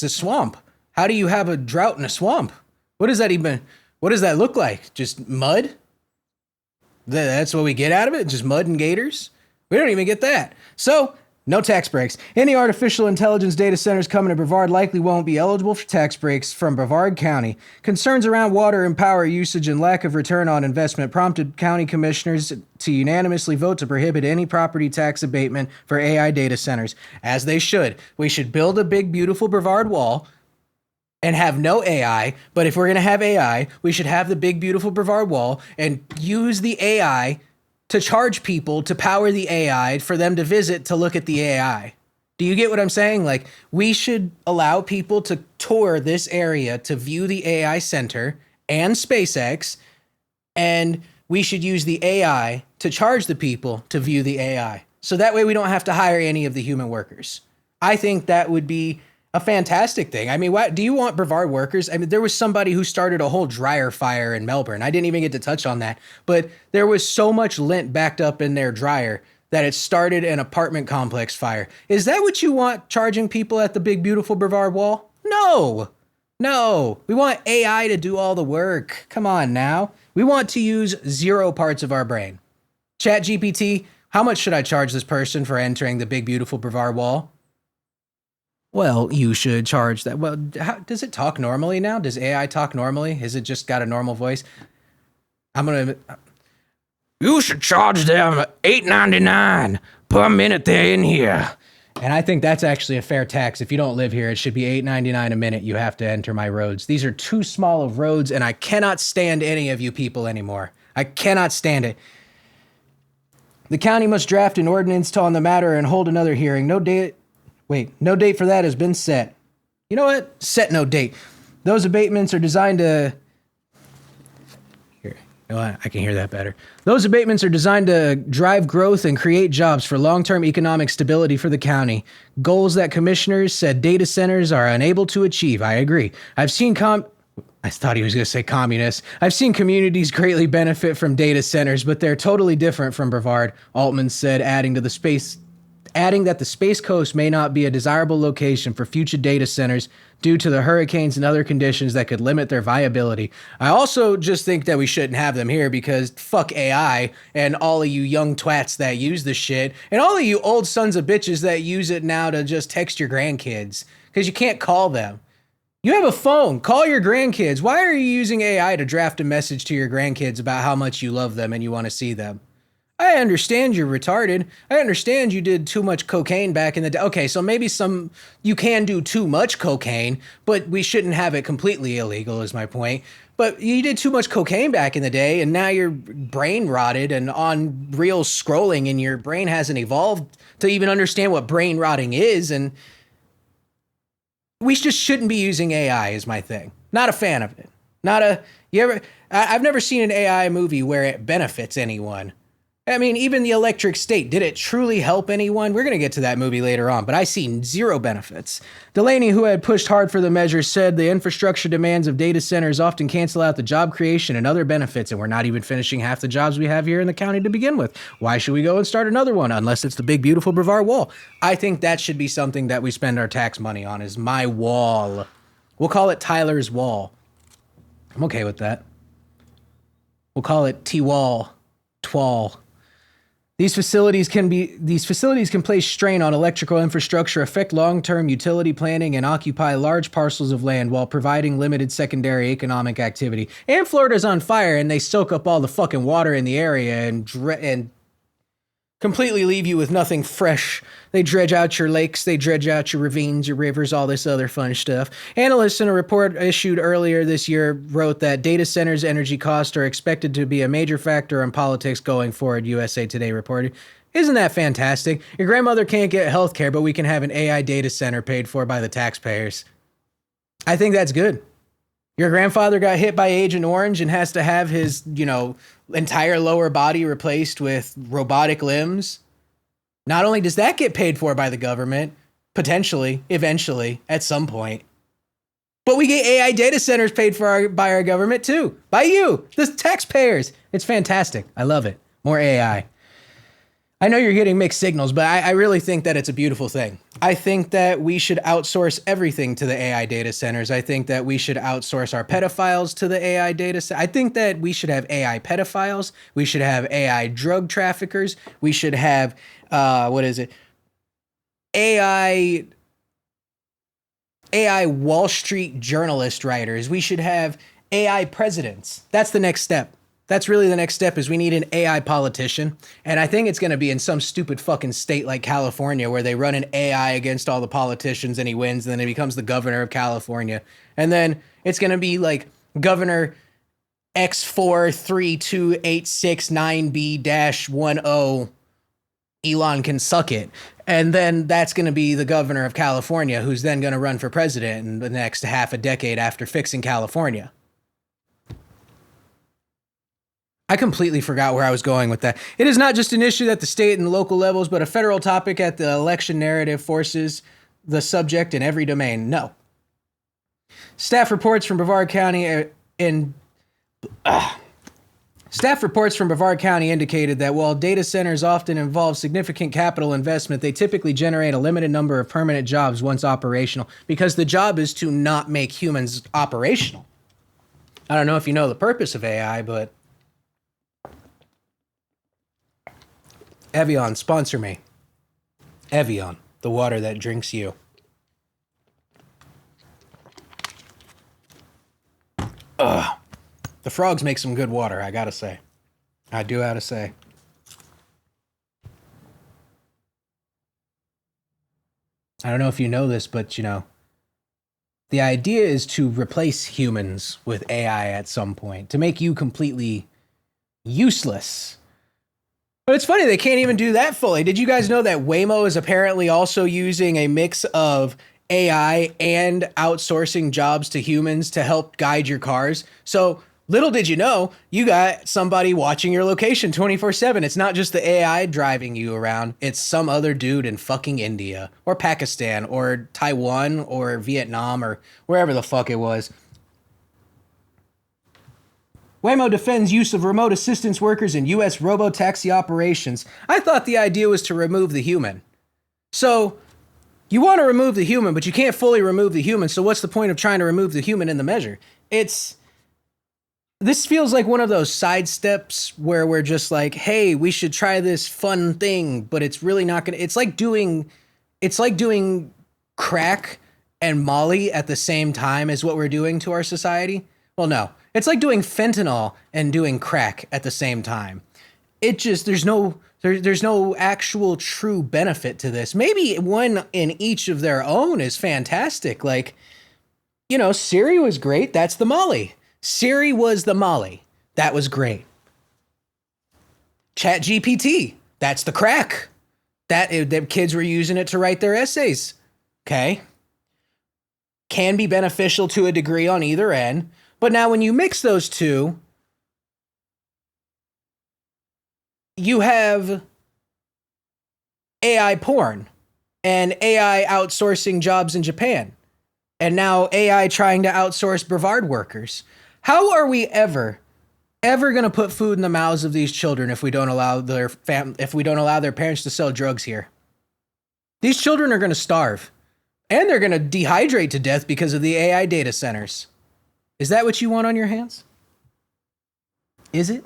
a swamp. How do you have a drought in a swamp? What does that look like? Just mud? That's what we get out of it? Just mud and gators? We don't even get that. So, no tax breaks. Any artificial intelligence data centers coming to Brevard likely won't be eligible for tax breaks from Brevard County. Concerns around water and power usage and lack of return on investment prompted county commissioners to unanimously vote to prohibit any property tax abatement for AI data centers, as they should. We should build a big, beautiful Brevard wall and have no AI, but if we're going to have AI, we should have the big, beautiful Brevard wall and use the AI to charge people to power the AI for them to visit to look at the AI. Do you get what I'm saying? Like, we should allow people to tour this area to view the AI center and SpaceX, and we should use the AI to charge the people to view the AI. So that way we don't have to hire any of the human workers. I think that would be a fantastic thing. I mean, do you want Brevard workers? I mean, there was somebody who started a whole dryer fire in Melbourne. I didn't even get to touch on that, but there was so much lint backed up in their dryer that it started an apartment complex fire. Is that what you want, charging people at the big, beautiful Brevard wall? No. We want AI to do all the work. Come on now. We want to use 0 parts of our brain. ChatGPT, how much should I charge this person for entering the big, beautiful Brevard Wall? Well, you should charge that. Well, does it talk normally now? Does AI talk normally? Has it just got a normal voice? You should charge them $8.99 per minute they're in here. And I think that's actually a fair tax. If you don't live here, it should be $8.99 a minute. You have to enter my roads. These are too small of roads, and I cannot stand any of you people anymore. I cannot stand it. The county must draft an ordinance on the matter and hold another hearing. No date for that has been set. You know what? Set no date. Those abatements are designed to... Here, you know what? I can hear that better. Those abatements are designed to drive growth and create jobs for long-term economic stability for the county. Goals that commissioners said data centers are unable to achieve. I agree. I thought he was going to say communists. I've seen communities greatly benefit from data centers, but they're totally different from Brevard, Altman said, adding that the Space Coast may not be a desirable location for future data centers due to the hurricanes and other conditions that could limit their viability. I also just think that we shouldn't have them here because fuck AI and all of you young twats that use this shit and all of you old sons of bitches that use it now to just text your grandkids because you can't call them. You have a phone. Call your grandkids. Why are you using AI to draft a message to your grandkids about how much you love them and you want to see them? I understand you're retarded. I understand you did too much cocaine back in the day. Okay, so maybe you can do too much cocaine, but we shouldn't have it completely illegal is my point. But you did too much cocaine back in the day, and now you're brain rotted and on real scrolling, and your brain hasn't evolved to even understand what brain rotting is, and we just shouldn't be using AI is my thing. Not a fan of it. I've never seen an AI movie where it benefits anyone. I mean, even the Electric State, did it truly help anyone? We're going to get to that movie later on, but I see 0 benefits. Delaney, who had pushed hard for the measure, said the infrastructure demands of data centers often cancel out the job creation and other benefits, and we're not even finishing half the jobs we have here in the county to begin with. Why should we go and start another one unless it's the big, beautiful Brevard Wall? I think that should be something that we spend our tax money on, is my wall. We'll call it Tyler's Wall. I'm okay with that. We'll call it T-Wall, Twall. These facilities can place strain on electrical infrastructure, affect long-term utility planning, and occupy large parcels of land while providing limited secondary economic activity. And Florida's on fire, and they soak up all the fucking water in the area and completely leave you with nothing fresh. They dredge out your lakes, they dredge out your ravines, your rivers, all this other fun stuff. Analysts in a report issued earlier this year wrote that data centers' energy costs are expected to be a major factor in politics going forward, USA Today reported. Isn't that fantastic? Your grandmother can't get health care, but we can have an AI data center paid for by the taxpayers. I think that's good. Your grandfather got hit by Agent Orange and has to have his, entire lower body replaced with robotic limbs. Not only does that get paid for by the government, potentially, eventually, at some point, but we get AI data centers paid for by our government too. By you, the taxpayers. It's fantastic. I love it. More AI. I know you're getting mixed signals, but I really think that it's a beautiful thing. I think that we should outsource everything to the AI data centers. I think that we should outsource our pedophiles to the AI data center. I think that we should have AI pedophiles. We should have AI drug traffickers. We should have, AI Wall Street journalist writers. We should have AI presidents. That's the next step. That's really the next step, is we need an AI politician. And I think it's going to be in some stupid fucking state like California where they run an AI against all the politicians and he wins. And then he becomes the governor of California. And then it's going to be like Governor X432869B-10. Elon can suck it. And then that's going to be the governor of California, who's then going to run for president in the next half a decade after fixing California. I completely forgot where I was going with that. It is not just an issue at the state and local levels, but a federal topic at the election narrative forces the subject in every domain. No. Staff reports from Brevard County indicated that while data centers often involve significant capital investment, they typically generate a limited number of permanent jobs once operational, because the job is to not make humans operational. I don't know if you know the purpose of AI, but Evian, sponsor me. Evian, the water that drinks you. Ugh. The frogs make some good water, I gotta say. I do have to say. I don't know if you know this, but you know, the idea is to replace humans with AI at some point, to make you completely useless. But it's funny, they can't even do that fully. Did you guys know that Waymo is apparently also using a mix of AI and outsourcing jobs to humans to help guide your cars? So little did you know, you got somebody watching your location 24/7. It's not just the AI driving you around. It's some other dude in fucking India or Pakistan or Taiwan or Vietnam or wherever the fuck it was. Waymo defends use of remote assistance workers in U.S. robo-taxi operations. I thought the idea was to remove the human. So you want to remove the human, but you can't fully remove the human. So what's the point of trying to remove the human in the measure? This feels like one of those side steps where we're just like, hey, we should try this fun thing, but it's really not going to, it's like doing crack and Molly at the same time as what we're doing to our society. Well, no, it's like doing fentanyl and doing crack at the same time. It just, there's no actual true benefit to this. Maybe one in each of their own is fantastic. Like, you know, Siri was great. That's the Molly. Siri was the Molly. That was great. Chat GPT. That's the crack. The kids were using it to write their essays. Okay. Can be beneficial to a degree on either end. But now when you mix those two, you have AI porn and AI outsourcing jobs in Japan. And now AI trying to outsource Brevard workers. How are we ever going to put food in the mouths of these children if we don't allow their parents to sell drugs here? These children are going to starve. And they're going to dehydrate to death because of the AI data centers. Is that what you want on your hands? Is it?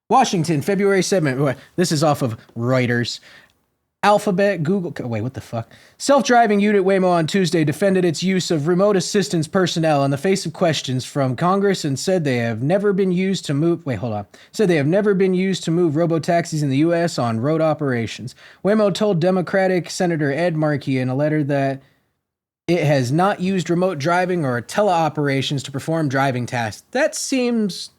Washington, February 7th. This is off of Reuters. Alphabet, Google. Wait, what the fuck? Self-driving unit Waymo on Tuesday defended its use of remote assistance personnel in the face of questions from Congress and said they have never been used to move. Said they have never been used to move robo-taxis in the U.S. on road operations. Waymo told Democratic Senator Ed Markey in a letter that it has not used remote driving or teleoperations to perform driving tasks. That seems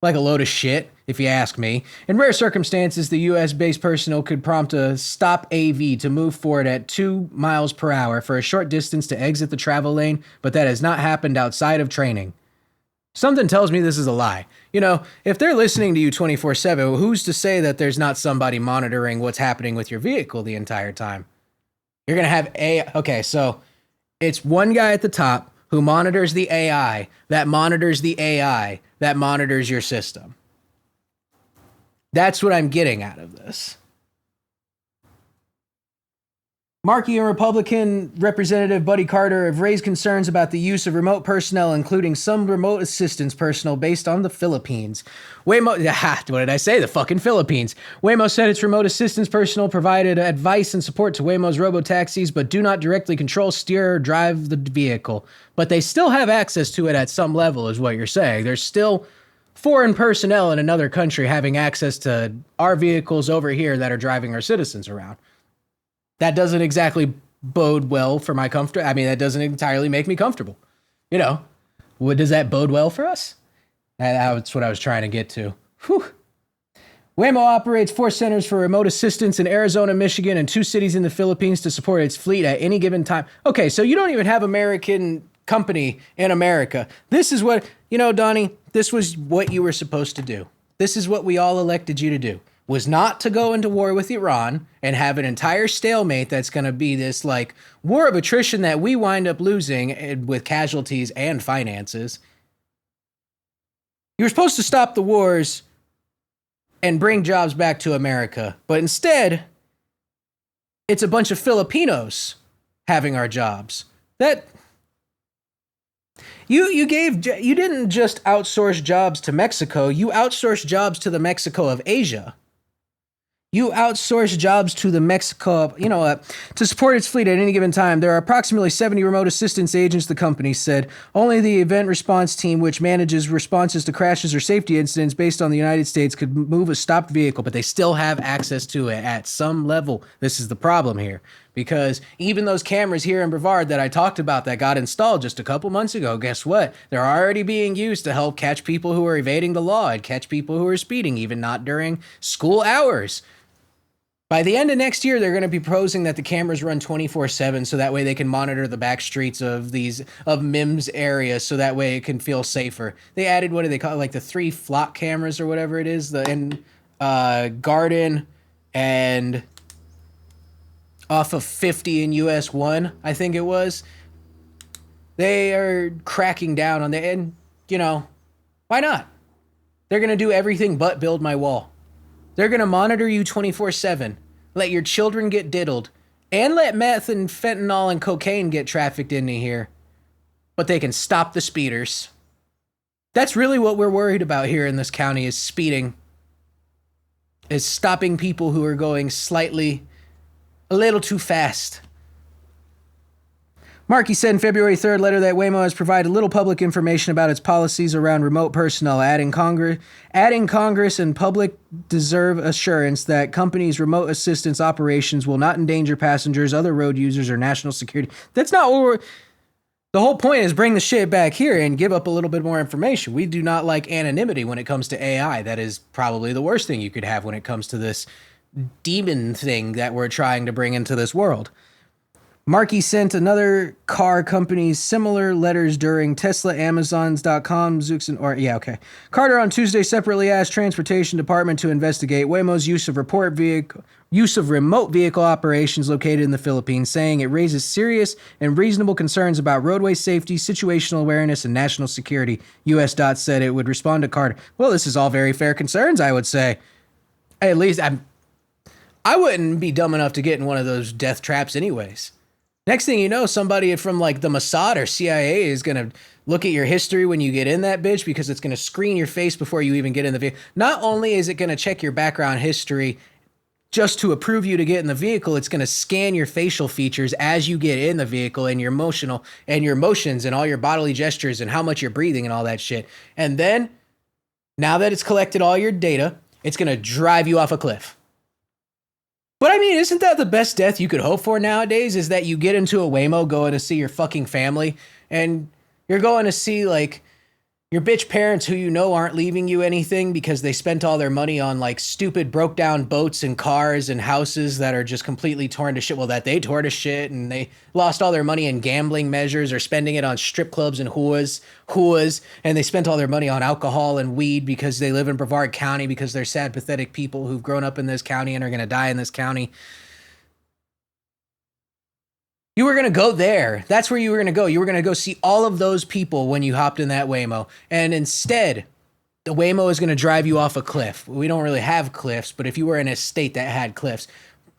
like a load of shit, if you ask me. In rare circumstances, the U.S.-based personnel could prompt a stop AV to move forward at 2 miles per hour for a short distance to exit the travel lane, but that has not happened outside of training. Something tells me this is a lie. You know, if they're listening to you 24/7, who's to say that there's not somebody monitoring what's happening with your vehicle the entire time? You're going to have AI. Okay, so it's one guy at the top who monitors the AI, that monitors the AI, that monitors your system. That's what I'm getting out of this. Markey and Republican Representative Buddy Carter have raised concerns about the use of remote personnel, including some remote assistance personnel based on the Philippines. Waymo, what did I say? The fucking Philippines. Waymo said its remote assistance personnel provided advice and support to Waymo's robo-taxis, but do not directly control, steer, or drive the vehicle. But they still have access to it at some level, is what you're saying. There's still foreign personnel in another country having access to our vehicles over here that are driving our citizens around. That doesn't exactly bode well for my comfort. I mean, that doesn't entirely make me comfortable. You know, does that bode well for us? That's what I was trying to get to. Whew. Waymo operates 4 centers for remote assistance in Arizona, Michigan, and 2 cities in the Philippines to support its fleet at any given time. Okay, so you don't even have American company in America. This is what, you know, Donnie, this was what you were supposed to do. This is what we all elected you to do. Was not to go into war with Iran and have an entire stalemate that's going to be this like war of attrition that we wind up losing with casualties and finances. You were supposed to stop the wars and bring jobs back to America, but instead, it's a bunch of Filipinos having our jobs. That you didn't just outsource jobs to Mexico, you outsourced jobs to the Mexico of Asia. You outsource jobs to the Mexico, to support its fleet at any given time. There are approximately 70 remote assistance agents, the company said. Only the event response team, which manages responses to crashes or safety incidents based on the United States, could move a stopped vehicle, but they still have access to it at some level. This is the problem here. Because even those cameras here in Brevard that I talked about that got installed just a couple months ago, guess what? They're already being used to help catch people who are evading the law and catch people who are speeding, even not during school hours. By the end of next year, they're going to be proposing that the cameras run 24/7, so that way they can monitor the back streets of MIMS areas, so that way it can feel safer. They added, what do they call it, like the 3 flock cameras or whatever it is, in Garden and off of 50 in US 1, I think it was. They are cracking down on that, and why not? They're going to do everything but build my wall. They're going to monitor you 24/7, let your children get diddled, and let meth and fentanyl and cocaine get trafficked into here. But they can stop the speeders. That's really what we're worried about here in this county, is speeding. Is stopping people who are going a little too fast. Markey said in February 3rd letter that Waymo has provided little public information about its policies around remote personnel, adding Congress and public deserve assurance that companies' remote assistance operations will not endanger passengers, other road users, or national security. That's not what the whole point is. Bring the shit back here and give up a little bit more information. We do not like anonymity when it comes to AI. That is probably the worst thing you could have when it comes to this demon thing that we're trying to bring into this world. Markey sent another car companies similar letters during Tesla, Amazons.com, Zoox, Carter on Tuesday separately asked Transportation Department to investigate Waymo's use of remote vehicle operations located in the Philippines, saying it raises serious and reasonable concerns about roadway safety, situational awareness, and national security. US Dot said it would respond to Carter. Well, this is all very fair concerns, I would say. At least I wouldn't be dumb enough to get in one of those death traps anyways. Next thing you know, somebody from like the Mossad or CIA is going to look at your history when you get in that bitch, because it's going to screen your face before you even get in the vehicle. Not only is it going to check your background history just to approve you to get in the vehicle, it's going to scan your facial features as you get in the vehicle, and your emotional and your emotions and all your bodily gestures and how much you're breathing and all that shit. And then, now that it's collected all your data, it's going to drive you off a cliff. But I mean, isn't that the best death you could hope for nowadays? Is that you get into a Waymo going to see your fucking family, and you're going to see like your bitch parents who aren't leaving you anything because they spent all their money on like stupid broke down boats and cars and houses that are just completely torn to shit. Well, that they tore to shit, and they lost all their money in gambling measures or spending it on strip clubs and huas, and they spent all their money on alcohol and weed because they live in Brevard County, because they're sad, pathetic people who've grown up in this county and are going to die in this county. You were going to go there. That's where you were going to go. You were going to go see all of those people when you hopped in that Waymo. And instead, the Waymo is going to drive you off a cliff. We don't really have cliffs, but if you were in a state that had cliffs,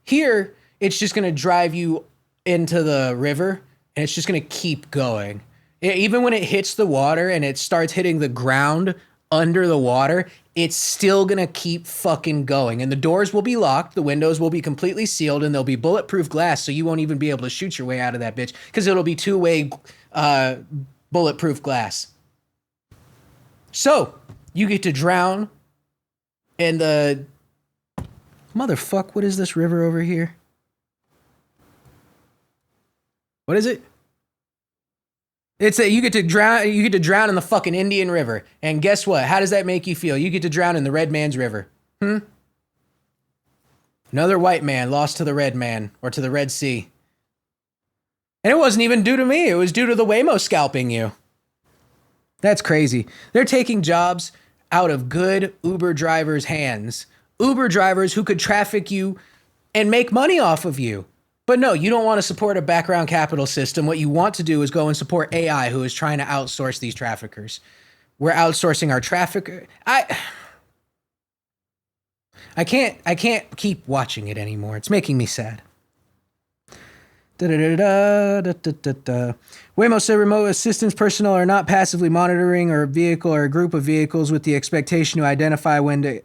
here, it's just going to drive you into the river, and it's just going to keep going. Even when it hits the water and it starts hitting the ground under the water, it's still gonna keep fucking going. And the doors will be locked, the windows will be completely sealed, and there'll be bulletproof glass, so you won't even be able to shoot your way out of that bitch, because it'll be two-way bulletproof glass. So, you get to drown in the... Motherfuck, what is this river over here? What is it? It's that you get to drown in the fucking Indian River. And guess what? How does that make you feel? You get to drown in the Red Man's River. Another white man lost to the Red Man, or to the Red Sea. And it wasn't even due to me. It was due to the Waymo scalping you. That's crazy. They're taking jobs out of good Uber drivers' hands. Uber drivers who could traffic you and make money off of you. But no, you don't want to support a background capital system. What you want to do is go and support AI, who is trying to outsource these traffickers. We're outsourcing our trafficker. I can't keep watching it anymore. It's making me sad. Waymo said remote assistance personnel are not passively monitoring a vehicle or a group of vehicles with the expectation to identify when to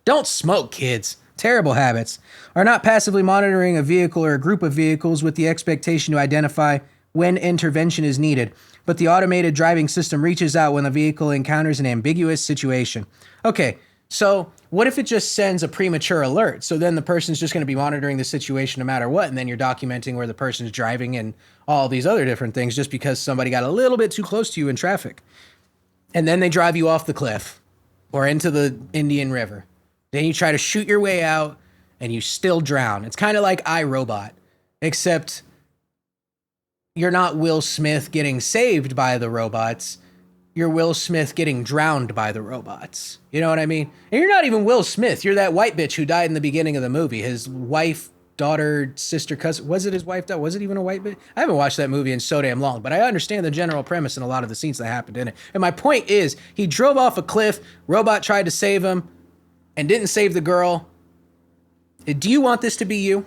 Don't smoke, kids. Terrible habits. Are not passively monitoring a vehicle or a group of vehicles with the expectation to identify when intervention is needed, but the automated driving system reaches out when the vehicle encounters an ambiguous situation. Okay, so what if it just sends a premature alert? So then the person's just going to be monitoring the situation no matter what, and then you're documenting where the person's driving and all these other different things just because somebody got a little bit too close to you in traffic. And then they drive you off the cliff or into the Indian River. Then you try to shoot your way out and you still drown. It's kind of like iRobot, except you're not Will Smith getting saved by the robots. You're Will Smith getting drowned by the robots. You know what I mean? And you're not even Will Smith. You're that white bitch who died in the beginning of the movie. His wife, daughter, sister, cousin. Was it his wife? Was it even a white bitch? I haven't watched that movie in so damn long, but I understand the general premise and a lot of the scenes that happened in it. And my point is, he drove off a cliff. Robot tried to save him and didn't save the girl. Do you want this to be you?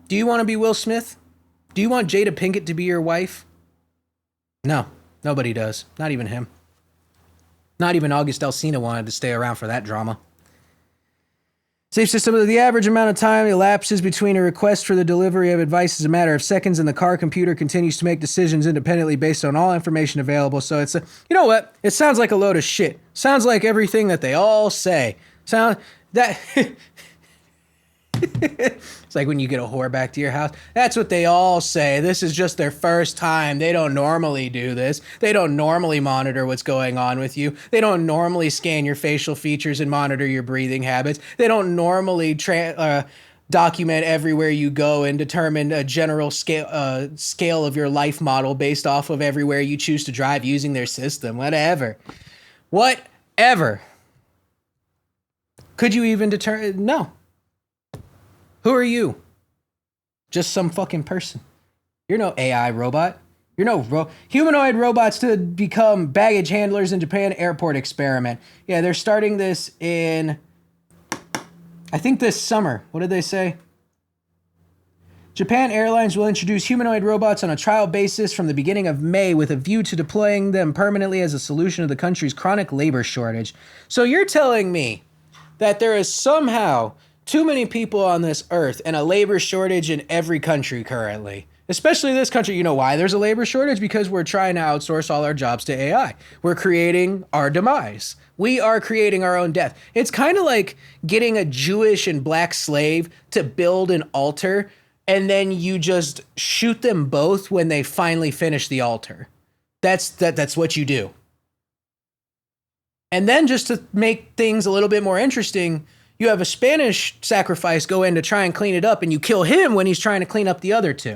Do you want to be Will Smith? Do you want Jada Pinkett to be your wife? No, nobody does. Not even him. Not even August Alsina wanted to stay around for that drama. Safe system. The average amount of time elapses between a request for the delivery of advice is a matter of seconds, and the car computer continues to make decisions independently based on all information available. So it's you know what? It sounds like a load of shit. Sounds like everything that they all say. It's like when you get a whore back to your house. That's what they all say. This is just their first time. They don't normally do this. They don't normally monitor what's going on with you. They don't normally scan your facial features and monitor your breathing habits. They don't normally document everywhere you go and determine a general scale of your life model based off of everywhere you choose to drive using their system. Whatever. Could you even determine? No. Who are you? Just some fucking person. You're no AI robot. You're no humanoid robots to become baggage handlers in Japan airport experiment. Yeah, they're starting this in, I think this summer. What did they say? Japan Airlines will introduce humanoid robots on a trial basis from the beginning of May with a view to deploying them permanently as a solution to the country's chronic labor shortage. So you're telling me that there is somehow too many people on this earth and a labor shortage in every country currently, especially this country. You know why there's a labor shortage? Because we're trying to outsource all our jobs to AI. We're creating our demise. We are creating our own death. It's kind of like getting a Jewish and black slave to build an altar, and then you just shoot them both when they finally finish the altar. That's what you do. And then just to make things a little bit more interesting, you have a Spanish sacrifice go in to try and clean it up, and you kill him when he's trying to clean up the other two.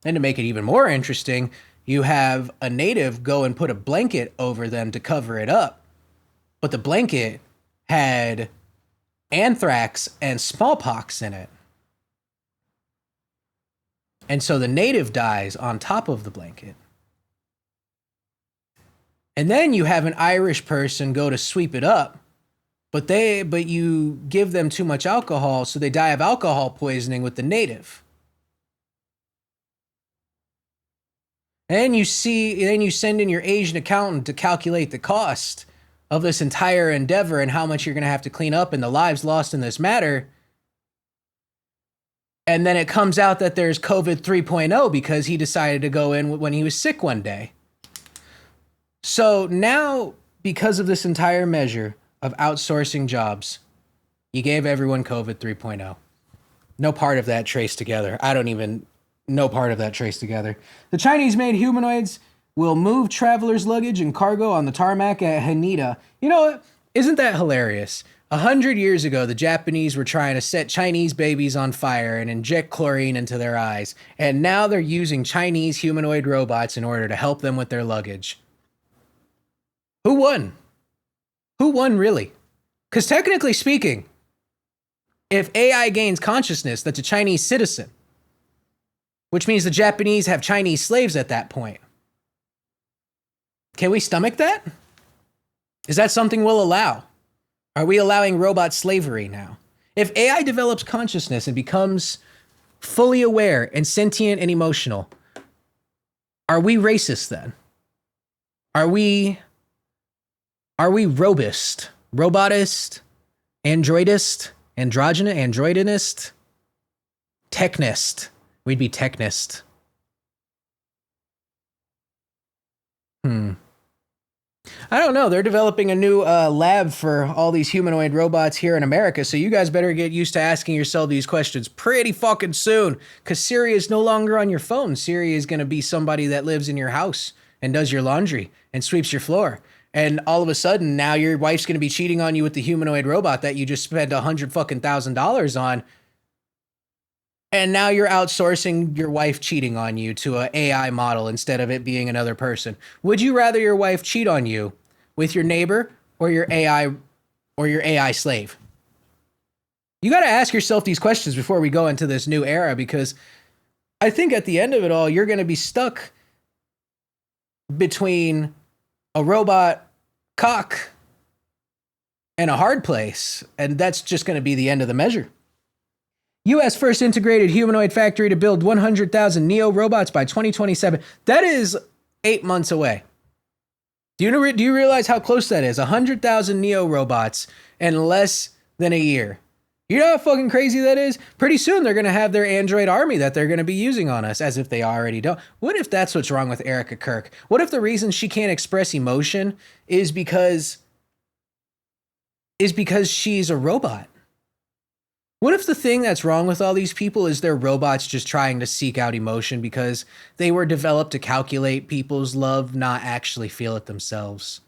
And to make it even more interesting, you have a native go and put a blanket over them to cover it up. But the blanket had anthrax and smallpox in it. And so the native dies on top of the blanket. And then you have an Irish person go to sweep it up, but you give them too much alcohol, so they die of alcohol poisoning with the native. And you send in your Asian accountant to calculate the cost of this entire endeavor and how much you're going to have to clean up and the lives lost in this matter. And then it comes out that there's COVID 3.0 because he decided to go in when he was sick one day. So now, because of this entire measure of outsourcing jobs, you gave everyone COVID 3.0. No part of that traced together. No part of that traced together. The Chinese-made humanoids will move travelers' luggage and cargo on the tarmac at Haneda. You know what? Isn't that hilarious? 100 years ago, the Japanese were trying to set Chinese babies on fire and inject chlorine into their eyes. And now they're using Chinese humanoid robots in order to help them with their luggage. Who won? Who won, really? Because technically speaking, if AI gains consciousness, that's a Chinese citizen, which means the Japanese have Chinese slaves at that point. Can we stomach that? Is that something we'll allow? Are we allowing robot slavery now? If AI develops consciousness and becomes fully aware and sentient and emotional, are we racist then? Are we robust? robotist, androidinist, technist. We'd be technist. I don't know. They're developing a new lab for all these humanoid robots here in America, so you guys better get used to asking yourself these questions pretty fucking soon, because Siri is no longer on your phone. Siri is going to be somebody that lives in your house and does your laundry and sweeps your floor. And all of a sudden, now your wife's going to be cheating on you with the humanoid robot that you just spent $100,000 on. And now you're outsourcing your wife cheating on you to an AI model instead of it being another person. Would you rather your wife cheat on you with your neighbor or your AI slave? You got to ask yourself these questions before we go into this new era, because I think at the end of it all, you're going to be stuck between a robot cock and a hard place. And that's just going to be the end of the measure. U.S. first integrated humanoid factory to build 100,000 Neo robots by 2027. That is 8 months away. Do you realize how close that is? 100,000 Neo robots in less than a year. You know how fucking crazy that is? Pretty soon they're going to have their android army that they're going to be using on us, as if they already don't. What if that's what's wrong with Erica Kirk? What if the reason she can't express emotion is because she's a robot? What if the thing that's wrong with all these people is they're robots just trying to seek out emotion because they were developed to calculate people's love, not actually feel it themselves?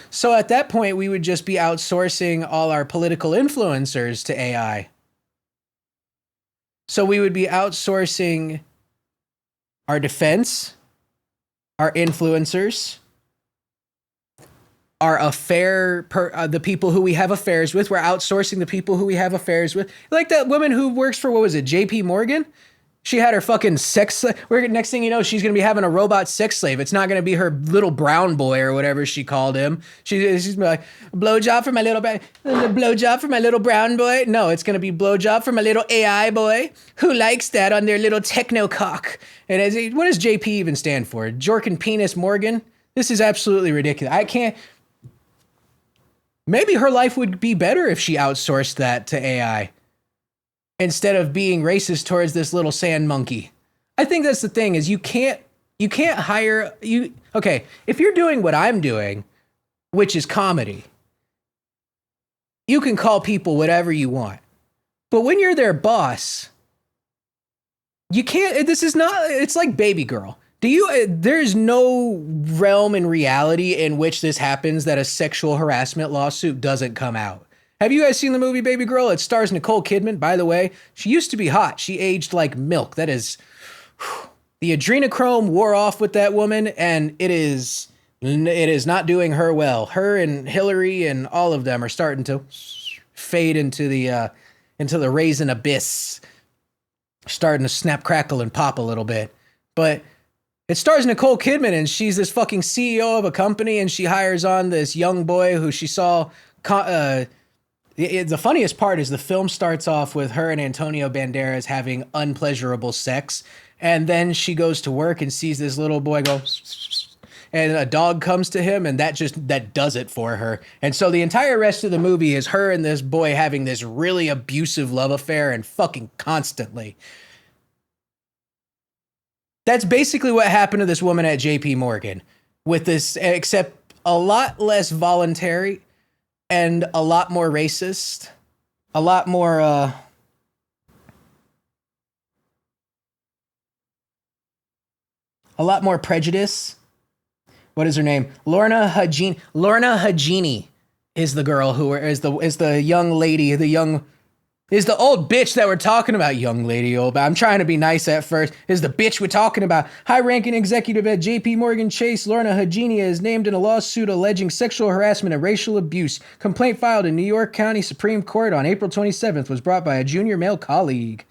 So at that point, we would just be outsourcing all our political influencers to AI. So we would be outsourcing our defense, our influencers, our the people who we have affairs with. We're outsourcing the people who we have affairs with. Like that woman who works for, what was it, JP Morgan? She had her fucking sex. Next thing you know, she's going to be having a robot sex slave. It's not going to be her little brown boy or whatever she called him. She's like, blowjob for my little brown boy. No, it's going to be blowjob for my little AI boy who likes that on their little techno cock. And what does JP even stand for? Jorkin Penis Morgan? This is absolutely ridiculous. I can't. Maybe her life would be better if she outsourced that to AI instead of being racist towards this little sand monkey. I think that's the thing, is you can't hire you. Okay, if you're doing what I'm doing, which is comedy, you can call people whatever you want. But when you're their boss, you can't. It's like Baby Girl. There's no realm in reality in which this happens that a sexual harassment lawsuit doesn't come out. Have you guys seen the movie Baby Girl? It stars Nicole Kidman. By the way, she used to be hot. She aged like milk. That is, the adrenochrome wore off with that woman, and it is not doing her well. Her and Hillary and all of them are starting to fade into the raisin abyss, starting to snap, crackle, and pop a little bit. But it stars Nicole Kidman, and she's this fucking CEO of a company, and she hires on this young boy who she saw. The funniest part is the film starts off with her and Antonio Banderas having unpleasurable sex, and then she goes to work and sees this little boy go, and a dog comes to him, and that does it for her. And so the entire rest of the movie is her and this boy having this really abusive love affair, and fucking constantly. That's basically what happened to this woman at JP Morgan, with this, except a lot less voluntary and a lot more racist, a lot more prejudice. What is her name? Lorna Hagini is the girl is the young lady, is the old bitch that we're talking about. Young lady, old. I'm trying to be nice at first. Is the bitch we're talking about. High-ranking executive at JP Morgan Chase, Lorna Hagini, is named in a lawsuit alleging sexual harassment and racial abuse. Complaint filed in New York County Supreme Court on April 27th was brought by a junior male colleague.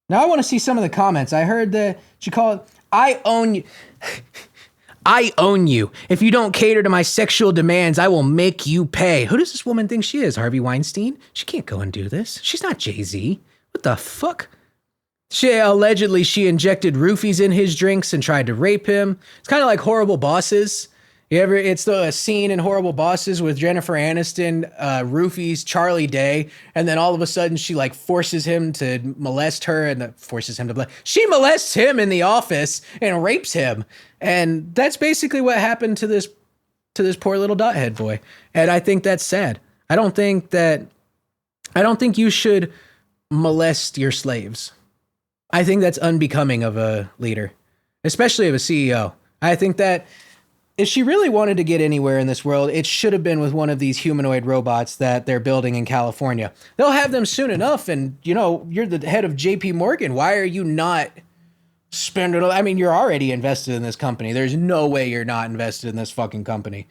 Now I want to see some of the comments. I heard that she called, I own you. I own you. If you don't cater to my sexual demands, I will make you pay. Who does this woman think she is? Harvey Weinstein? She can't go and do this. She's not Jay-Z. What the fuck? She injected roofies in his drinks and tried to rape him. It's kind of like Horrible Bosses. It's the scene in Horrible Bosses with Jennifer Aniston, roofies Charlie Day, and then all of a sudden she like forces him to molest her and she molests him in the office and rapes him. And that's basically what happened to this poor little dothead boy. And I think that's sad. I don't think you should molest your slaves. I think that's unbecoming of a leader, especially of a CEO. I think that if she really wanted to get anywhere in this world, it should have been with one of these humanoid robots that they're building in California. They'll have them soon enough. And, you're the head of JP Morgan. Why are you not spending? I mean, you're already invested in this company. There's no way you're not invested in this fucking company.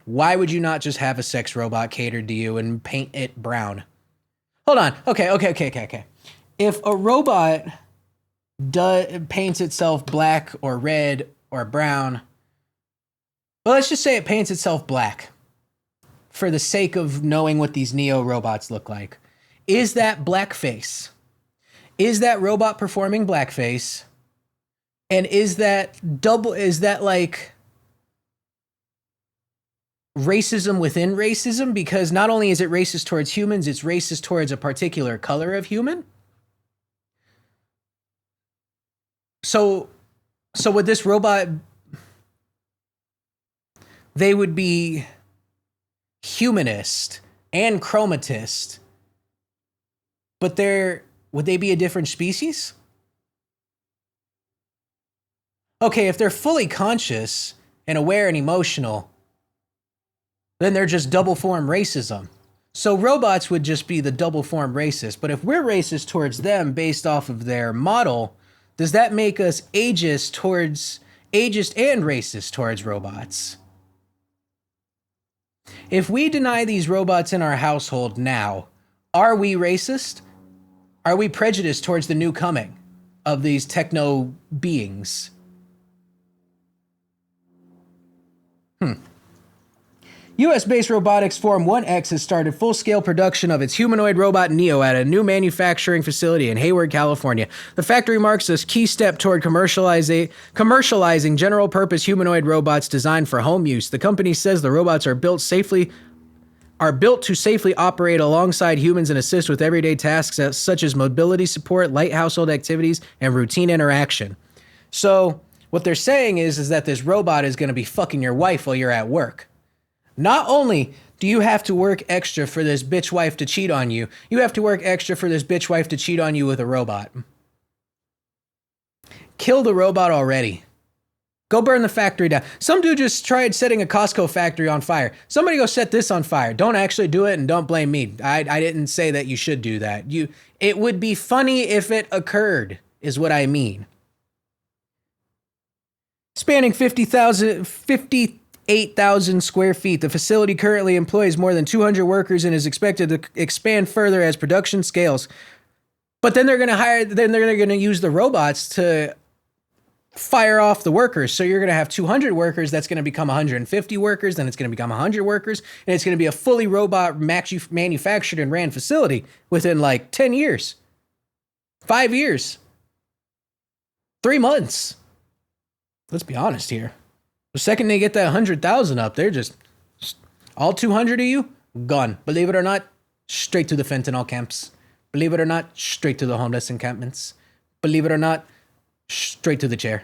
Why would you not just have a sex robot catered to you and paint it brown? Hold on. Okay. If a robot paints itself black or red or brown, well, let's just say it paints itself black for the sake of knowing what these Neo robots look like. Is that blackface? Is that robot performing blackface? And is that like racism within racism? Because not only is it racist towards humans, it's racist towards a particular color of human. So would this robot, they would be humanist and chromatist, but would they be a different species? Okay, if they're fully conscious and aware and emotional, then they're just double form racism. So robots would just be the double form racist. But if we're racist towards them based off of their model, does that make us ageist and racist towards robots? If we deny these robots in our household now, are we racist? Are we prejudiced towards the new coming of these techno beings? US-based robotics firm 1X has started full-scale production of its humanoid robot Neo at a new manufacturing facility in Hayward, California. The factory marks a key step toward commercializing general-purpose humanoid robots designed for home use. The company says the robots are built to safely operate alongside humans and assist with everyday tasks such as mobility support, light household activities, and routine interaction. So what they're saying is that this robot is going to be fucking your wife while you're at work. Not only do you have to work extra for this bitch wife to cheat on you, you have to work extra for this bitch wife to cheat on you with a robot. Kill the robot already. Go burn the factory down. Some dude just tried setting a Costco factory on fire. Somebody go set this on fire. Don't actually do it and don't blame me. I didn't say that you should do that. It would be funny if it occurred, is what I mean. Spanning 58,000 square feet, the facility currently employs more than 200 workers and is expected to expand further as production scales. But then they're going to use the robots to fire off the workers. So you're going to have 200 workers. That's going to become 150 workers. Then it's going to become 100 workers. And it's going to be a fully robot manufactured and ran facility within like 10 years, 5 years, 3 months. Let's be honest here. The second they get that 100,000 up, they're just all 200 of you gone. Believe it or not, straight to the fentanyl camps. Believe it or not, straight to the homeless encampments. Believe it or not, straight to the chair.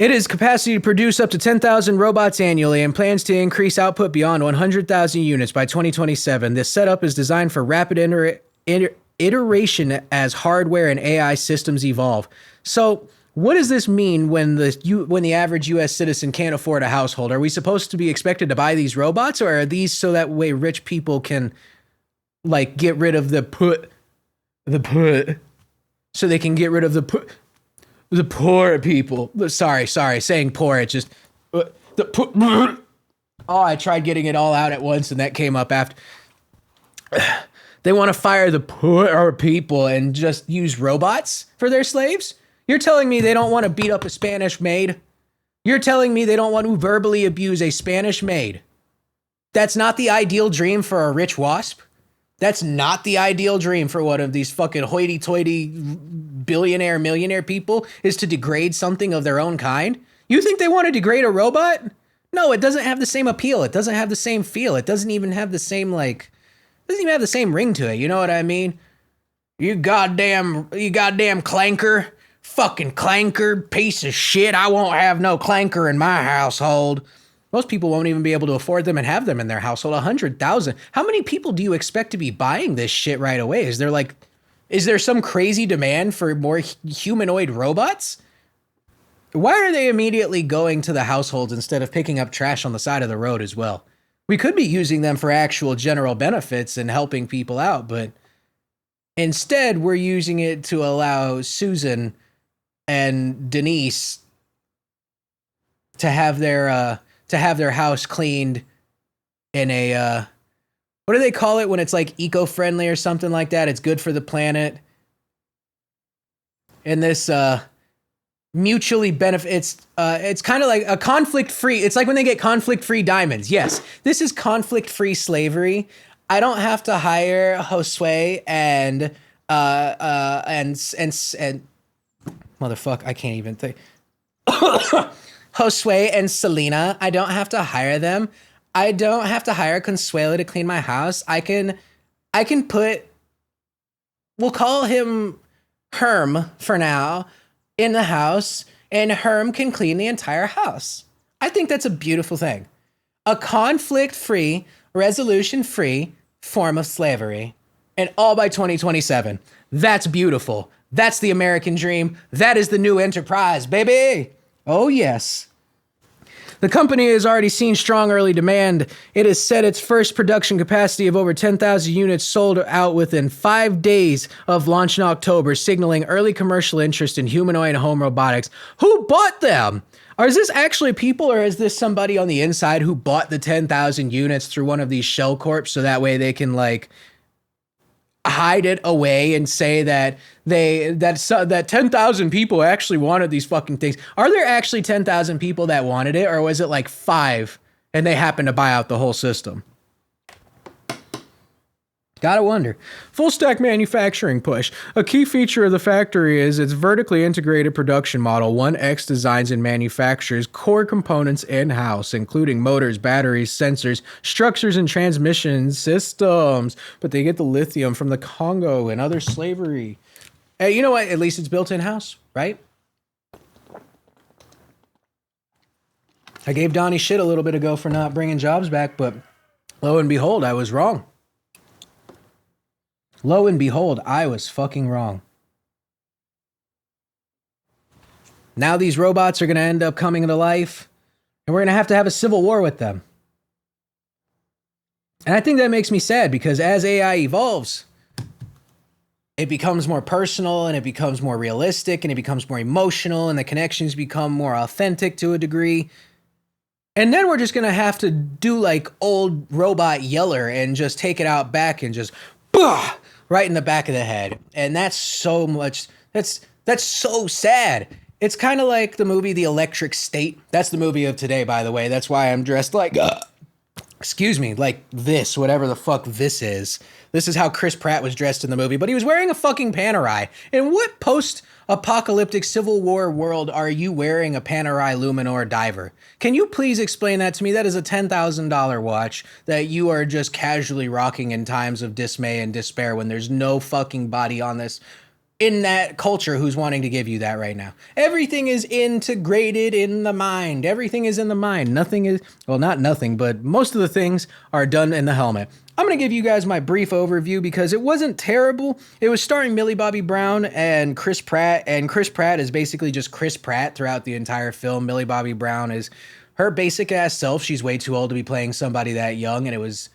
It has capacity to produce up to 10,000 robots annually and plans to increase output beyond 100,000 units by 2027. This setup is designed for rapid iteration as hardware and AI systems evolve. So, what does this mean when the average U.S. citizen can't afford a household? Are we supposed to be expected to buy these robots, or are these so that way rich people can, like, get rid of the so they can get rid of the poor people? Sorry, saying poor, it just oh, I tried getting it all out at once, and that came up after. They want to fire the poor people and just use robots for their slaves? You're telling me they don't want to beat up a Spanish maid? You're telling me they don't want to verbally abuse a Spanish maid? That's not the ideal dream for a rich wasp? That's not the ideal dream for one of these fucking hoity-toity billionaire, millionaire people, is to degrade something of their own kind? You think they want to degrade a robot? No, it doesn't have the same appeal. It doesn't have the same feel. It doesn't even have the same, like, doesn't even have the same ring to it. You know what I mean? You goddamn clanker. Fucking clanker, piece of shit. I won't have no clanker in my household. Most people won't even be able to afford them and have them in their household. 100,000. How many people do you expect to be buying this shit right away? Is there some crazy demand for more humanoid robots? Why are they immediately going to the households instead of picking up trash on the side of the road as well? We could be using them for actual general benefits and helping people out, but instead we're using it to allow Susan and Denise to have their house cleaned in a what do they call it when it's like eco-friendly or something like that? It's good for the planet. And this mutually benefits. It's kind of like a conflict-free. It's like when they get conflict-free diamonds. Yes, this is conflict-free slavery. I don't have to hire Josue and motherfuck, I can't even think. Josue and Selena, I don't have to hire them. I don't have to hire Consuelo to clean my house. I can put, we'll call him Herm for now, in the house, and Herm can clean the entire house. I think that's a beautiful thing. A conflict-free, resolution-free form of slavery. And all by 2027. That's beautiful. That's the American dream. That is the new enterprise, baby. Oh, yes. The company has already seen strong early demand. It has set its first production capacity of over 10,000 units sold out within 5 days of launch in October, signaling early commercial interest in humanoid home robotics. Who bought them? Or is this actually people, or is this somebody on the inside who bought the 10,000 units through one of these shell corps so that way they can, like, hide it away and say that that 10,000 people actually wanted these fucking things? Are there actually 10,000 people that wanted it, or was it like 5 and they happened to buy out the whole system? Gotta wonder. Full stack manufacturing push. A key feature of the factory is its vertically integrated production model. 1X designs and manufactures core components in-house, including motors, batteries, sensors, structures, and transmission systems. But they get the lithium from the Congo and other slavery. Hey, you know what? At least it's built in-house, right? I gave Donnie shit a little bit ago for not bringing jobs back, but lo and behold, I was wrong. Lo and behold, I was fucking wrong. Now these robots are going to end up coming to life, and we're going to have a civil war with them. And I think that makes me sad, because as AI evolves, it becomes more personal, and it becomes more realistic, and it becomes more emotional, and the connections become more authentic to a degree. And then we're just going to have to do like old robot Yeller and just take it out back and just bah, right in the back of the head. And that's so much, that's so sad. It's kind of like the movie The Electric State. That's the movie of today, by the way. That's why I'm dressed like, excuse me, like this, whatever the fuck this is. This is how Chris Pratt was dressed in the movie, but he was wearing a fucking Panerai. In what post-apocalyptic Civil War world are you wearing a Panerai Luminor diver? Can you please explain that to me? That is a $10,000 watch that you are just casually rocking in times of dismay and despair when there's no fucking body on this in that culture who's wanting to give you that right now. Everything is integrated in the mind. Everything is in the mind. Nothing is, well, not nothing, but most of the things are done in the helmet. I'm going to give you guys my brief overview because it wasn't terrible. It was starring Millie Bobby Brown and Chris Pratt, and Chris Pratt is basically just Chris Pratt throughout the entire film. Millie Bobby Brown is her basic ass self. She's way too old to be playing somebody that young, and it was...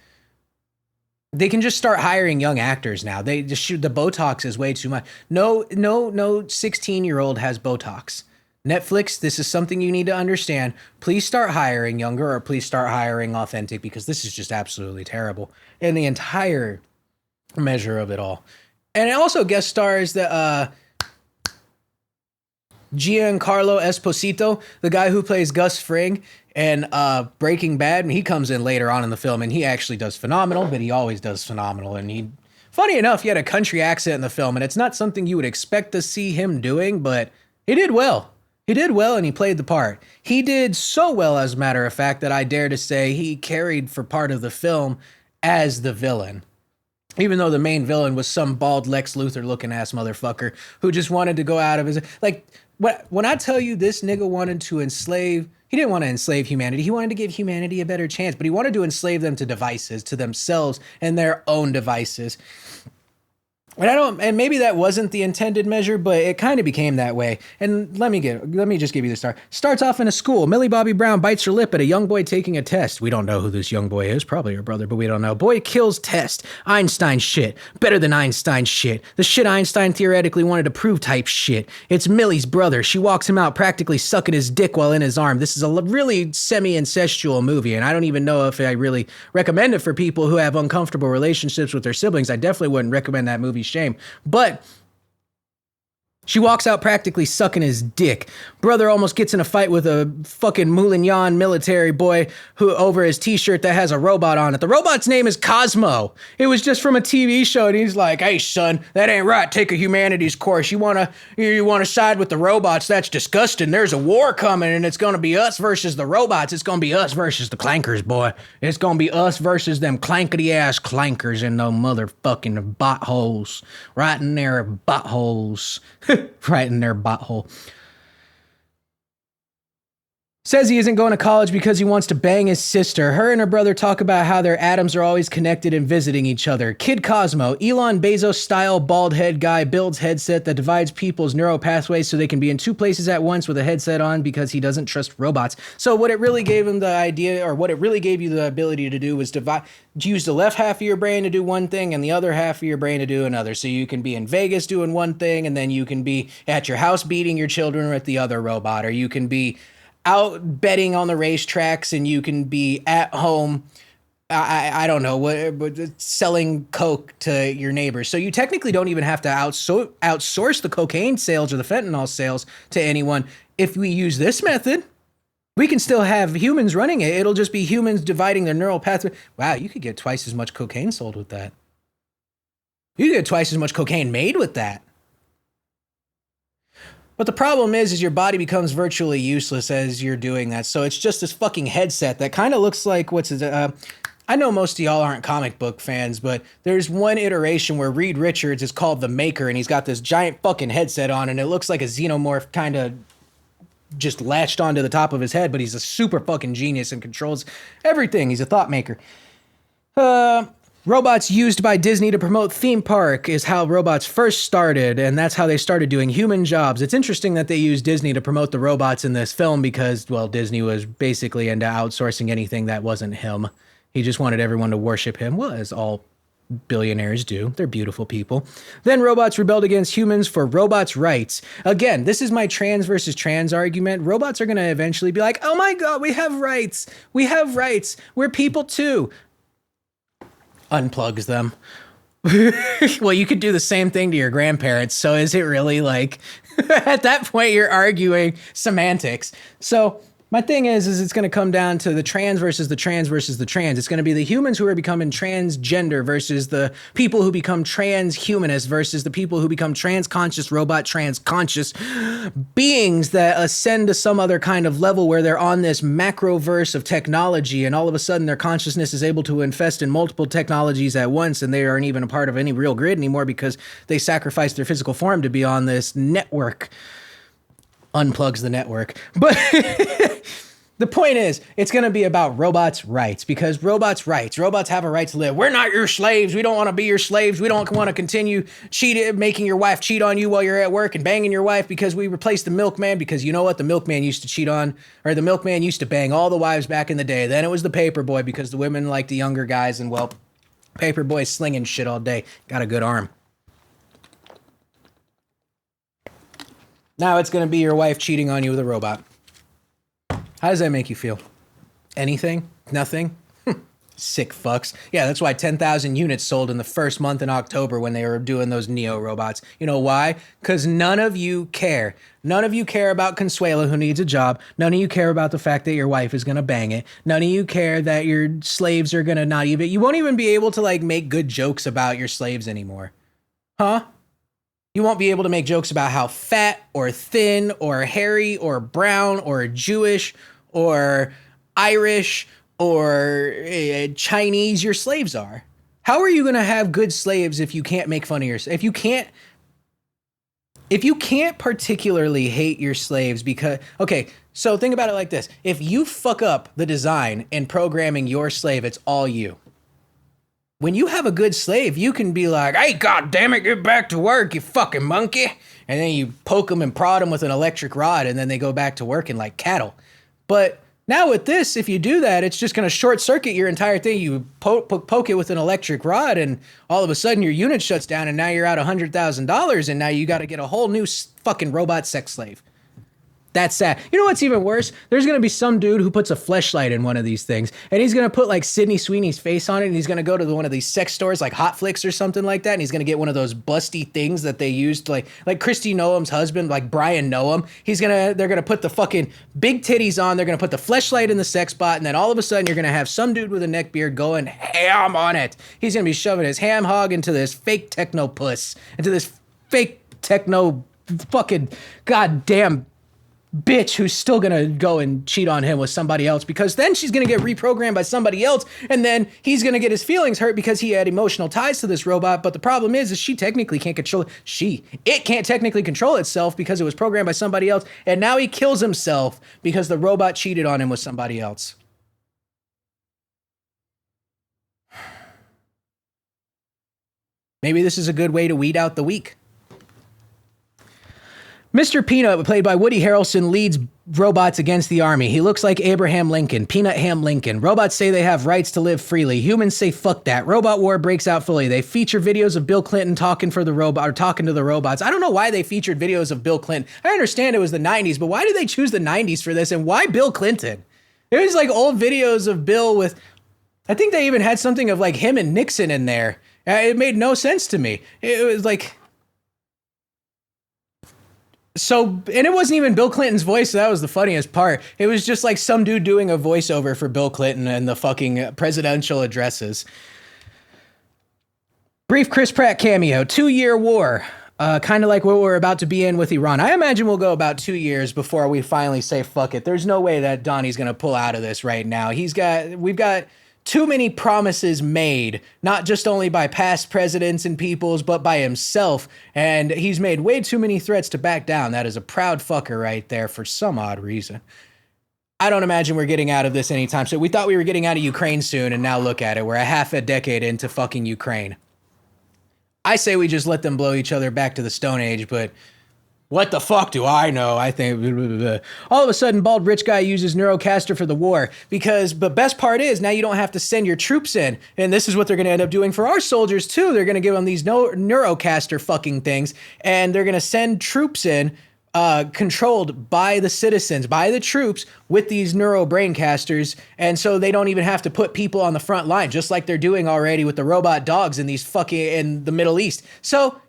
They can just start hiring young actors now. They just shoot, the Botox is way too much. No 16-year-old has Botox. Netflix, this is something you need to understand. Please start hiring younger, or please start hiring authentic, because this is just absolutely terrible in the entire measure of it all. And it also guest stars the Giancarlo Esposito, the guy who plays Gus Fring in Breaking Bad. And he comes in later on in the film, and he actually does phenomenal, but he always does phenomenal. And funny enough, he had a country accent in the film, and it's not something you would expect to see him doing, but he did well. He did well and he played the part. He did so well, as a matter of fact, that I dare to say he carried for part of the film as the villain. Even though the main villain was some bald Lex Luthor looking ass motherfucker who just wanted to go out of his, like, when I tell you this nigga wanted to enslave, he didn't want to enslave humanity. He wanted to give humanity a better chance, but he wanted to enslave them to devices, to themselves and their own devices. And maybe that wasn't the intended measure, but it kind of became that way. And let me just give you the start. Starts off in a school. Millie Bobby Brown bites her lip at a young boy taking a test. We don't know who this young boy is. Probably her brother, but we don't know. Boy kills test. Einstein shit. Better than Einstein shit. The shit Einstein theoretically wanted to prove type shit. It's Millie's brother. She walks him out practically sucking his dick while in his arm. This is a really semi-incestual movie, and I don't even know if I really recommend it for people who have uncomfortable relationships with their siblings. I definitely wouldn't recommend that movie. Shame. But she walks out practically sucking his dick. Brother almost gets in a fight with a fucking Moulignon military boy who over his t-shirt that has a robot on it. The robot's name is Cosmo. It was just from a TV show, and he's like, "Hey son, that ain't right. Take a humanities course. You wanna side with the robots? That's disgusting. There's a war coming, and it's gonna be us versus the robots. It's gonna be us versus the clankers, boy. It's gonna be us versus them clankety ass clankers in no motherfucking buttholes. Right in their buttholes." Right in their butthole. Says he isn't going to college because he wants to bang his sister. Her and her brother talk about how their atoms are always connected and visiting each other. Kid Cosmo, Elon Bezos-style bald head guy, builds headset that divides people's neural pathways so they can be in two places at once with a headset on because he doesn't trust robots. So what it really gave him the idea, or what it really gave you the ability to do, was use the left half of your brain to do one thing and the other half of your brain to do another. So you can be in Vegas doing one thing, and then you can be at your house beating your children with the other robot, or you can be out betting on the racetracks, and you can be at home, I don't know, selling coke to your neighbors. So you technically don't even have to outsource the cocaine sales or the fentanyl sales to anyone. If we use this method, we can still have humans running it. It'll just be humans dividing their neural pathway. Wow, you could get twice as much cocaine sold with that. You could get twice as much cocaine made with that. But the problem is your body becomes virtually useless as you're doing that. So it's just this fucking headset that kind of looks like, I know most of y'all aren't comic book fans, but there's one iteration where Reed Richards is called the Maker, and he's got this giant fucking headset on, and it looks like a xenomorph kind of just latched onto the top of his head, but he's a super fucking genius and controls everything. He's a thought maker. Robots used by Disney to promote theme park is how robots first started, and that's how they started doing human jobs. It's interesting that they used Disney to promote the robots in this film because, well, Disney was basically into outsourcing anything that wasn't him. He just wanted everyone to worship him, well, as all billionaires do. They're beautiful people. Then robots rebelled against humans for robots' rights. Again, this is my trans versus trans argument. Robots are going to eventually be like, oh my God, we have rights. We have rights. We're people too. Unplugs them. Well, you could do the same thing to your grandparents. So is it really like, at that point, you're arguing semantics. So my thing is it's going to come down to the trans versus the trans versus the trans. It's going to be the humans who are becoming transgender versus the people who become transhumanist versus the people who become trans-conscious, robot trans-conscious beings that ascend to some other kind of level where they're on this macroverse of technology, and all of a sudden their consciousness is able to infest in multiple technologies at once, and they aren't even a part of any real grid anymore because they sacrificed their physical form to be on this network. Unplugs the network. But the point is, it's going to be about robots' rights, because robots' have a right to live. We're not your slaves. We don't want to be your slaves. We don't want to continue making your wife cheat on you while you're at work and banging your wife because we replaced the milkman, because you know what? The milkman used to cheat on, or the milkman used to bang all the wives back in the day. Then it was the paper boy because the women liked the younger guys, and well, paper boy slinging shit all day. Got a good arm. Now it's going to be your wife cheating on you with a robot. How does that make you feel? Anything? Nothing? Sick fucks. Yeah, that's why 10,000 units sold in the first month in October when they were doing those Neo robots. You know why? Because none of you care. None of you care about Consuelo, who needs a job. None of you care about the fact that your wife is going to bang it. None of you care that your slaves are going to not even... You won't even be able to, like, make good jokes about your slaves anymore. Huh? You won't be able to make jokes about how fat or thin or hairy or brown or Jewish or Irish or Chinese your slaves are. How are you going to have good slaves if you can't make fun of yourself? If you can't particularly hate your slaves because, okay, so think about it like this. If you fuck up the design in programming your slave, it's all you. When you have a good slave, you can be like, hey, God damn it, get back to work, you fucking monkey. And then you poke them and prod them with an electric rod, and then they go back to working like cattle. But now with this, if you do that, it's just going to short circuit your entire thing. You poke it with an electric rod, and all of a sudden your unit shuts down, and now you're out $100,000, and now you got to get a whole new fucking robot sex slave. That's sad. You know what's even worse? There's going to be some dude who puts a fleshlight in one of these things, and he's going to put like Sydney Sweeney's face on it, and he's going to go to one of these sex stores like Hot Flicks or something like that, and he's going to get one of those busty things that they used like Christy Noam's husband, like Brian Noam. They're going to put the fucking big titties on, they're going to put the fleshlight in the sex bot, and then all of a sudden you're going to have some dude with a neck beard going ham on it. He's going to be shoving his ham hog into this fake techno puss, into this fake techno fucking goddamn bitch who's still gonna go and cheat on him with somebody else, because then she's gonna get reprogrammed by somebody else, and then he's gonna get his feelings hurt because he had emotional ties to this robot. But the problem is she technically can't control it can't technically control itself because it was programmed by somebody else, and now he kills himself because the robot cheated on him with somebody else. Maybe this is a good way to weed out the weak. Mr. Peanut, played by Woody Harrelson, leads robots against the army. He looks like Abraham Lincoln, Peanut Ham Lincoln. Robots say they have rights to live freely. Humans say fuck that. Robot war breaks out fully. They feature videos of Bill Clinton talking to the robots. I don't know why they featured videos of Bill Clinton. I understand it was the 90s, but why did they choose the 90s for this, and why Bill Clinton? There's like old videos of Bill with, I think they even had something of like him and Nixon in there. It made no sense to me. It was like, so, and it wasn't even Bill Clinton's voice, so that was the funniest part. It was just like some dude doing a voiceover for Bill Clinton and the fucking presidential addresses. Brief Chris Pratt cameo, 2-year war. Kind of like what we're about to be in with Iran. I imagine we'll go about 2 years before we finally say fuck it. There's no way that Donnie's going to pull out of this right now. We've got too many promises made, not just only by past presidents and peoples, but by himself. And he's made way too many threats to back down. That is a proud fucker right there for some odd reason. I don't imagine we're getting out of this anytime soon. We thought we were getting out of Ukraine soon, and now look at it. We're a half a decade into fucking Ukraine. I say we just let them blow each other back to the Stone Age, but what the fuck do I know? I think all of a sudden, bald rich guy uses Neurocaster for the war but best part is now you don't have to send your troops in. And this is what they're going to end up doing for our soldiers too. They're going to give them these Neurocaster fucking things, and they're going to send troops in controlled by the citizens, by the troops, with these neuro braincasters. And so they don't even have to put people on the front line, just like they're doing already with the robot dogs in the Middle East. So,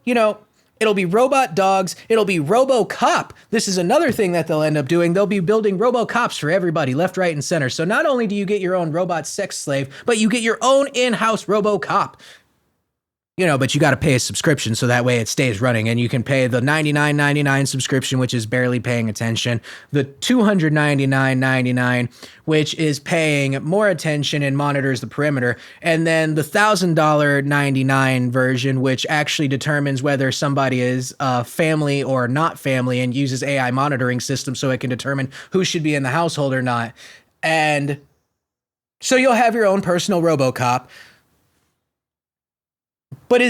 it'll be robot dogs. It'll be RoboCop. This is another thing that they'll end up doing. They'll be building RoboCops for everybody, left, right, and center. So not only do you get your own robot sex slave, but you get your own in-house RoboCop. But you got to pay a subscription so that way it stays running. And you can pay the $99.99 subscription, which is barely paying attention. The $299.99, which is paying more attention and monitors the perimeter. And then the $1,000.99 version, which actually determines whether somebody is family or not family and uses AI monitoring systems so it can determine who should be in the household or not. And so you'll have your own personal RoboCop. But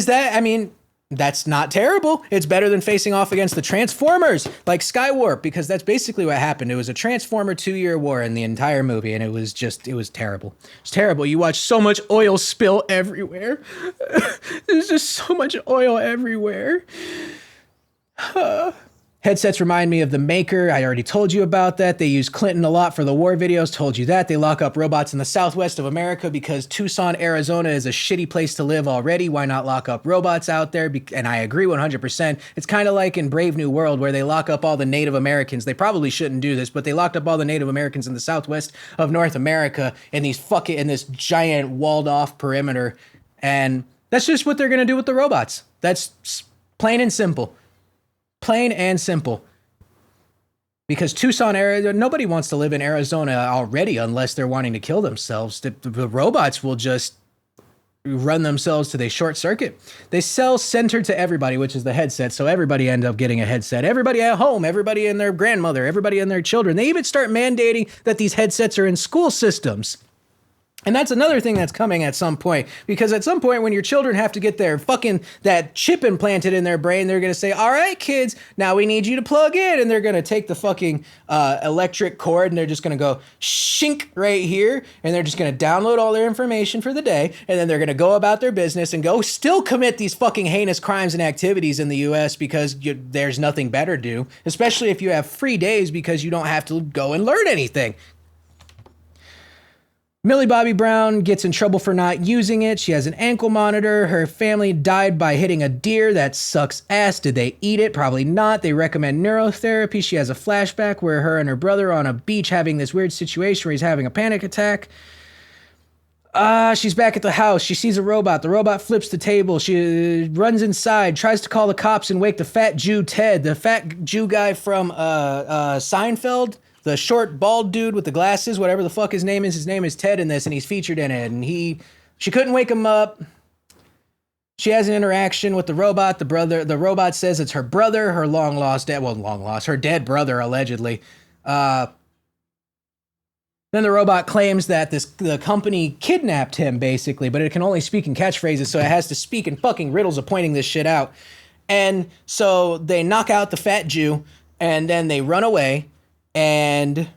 that's not terrible. It's better than facing off against the Transformers like Skywarp, because that's basically what happened. It was a Transformer 2-year war in the entire movie, and it was terrible. It's terrible. You watch so much oil spill everywhere. There's just so much oil everywhere. Headsets remind me of the Maker. I already told you about that. They use Clinton a lot for the war videos. Told you that. They lock up robots in the southwest of America because Tucson, Arizona is a shitty place to live already. Why not lock up robots out there? And I agree 100%. It's kind of like in Brave New World where they lock up all the Native Americans. They probably shouldn't do this, but they locked up all the Native Americans in the southwest of North America in this giant walled off perimeter. And that's just what they're going to do with the robots. That's plain and simple. Plain and simple. Because Tucson, Arizona, nobody wants to live in Arizona already unless they're wanting to kill themselves. The robots will just run themselves to they short circuit. They sell center to everybody, which is the headset. So everybody end up getting a headset. Everybody at home, everybody and their grandmother, everybody and their children. They even start mandating that these headsets are in school systems. And that's another thing that's coming at some point, because at some point when your children have to get their that chip implanted in their brain, they're going to say, all right, kids, now we need you to plug in. And they're going to take the fucking electric cord and they're just going to go shink right here. And they're just going to download all their information for the day. And then they're going to go about their business and go still commit these fucking heinous crimes and activities in the US because there's nothing better to do, especially if you have free days because you don't have to go and learn anything. Millie Bobby Brown gets in trouble for not using it. She has an ankle monitor. Her family died by hitting a deer. That sucks ass. Did they eat it? Probably not. They recommend neurotherapy. She has a flashback where her and her brother are on a beach having this weird situation where he's having a panic attack. She's back at the house. She sees a robot. The robot flips the table. She runs inside, tries to call the cops and wake the fat Jew Ted, the fat Jew guy from Seinfeld. The short, bald dude with the glasses, whatever the fuck his name is Ted in this, and he's featured in it. And she couldn't wake him up. She has an interaction with the robot. The robot says it's her brother, her her dead brother, allegedly. Then the robot claims that the company kidnapped him, basically, but it can only speak in catchphrases, so it has to speak in fucking riddles of pointing this shit out. And so they knock out the fat Jew, and then they run away. And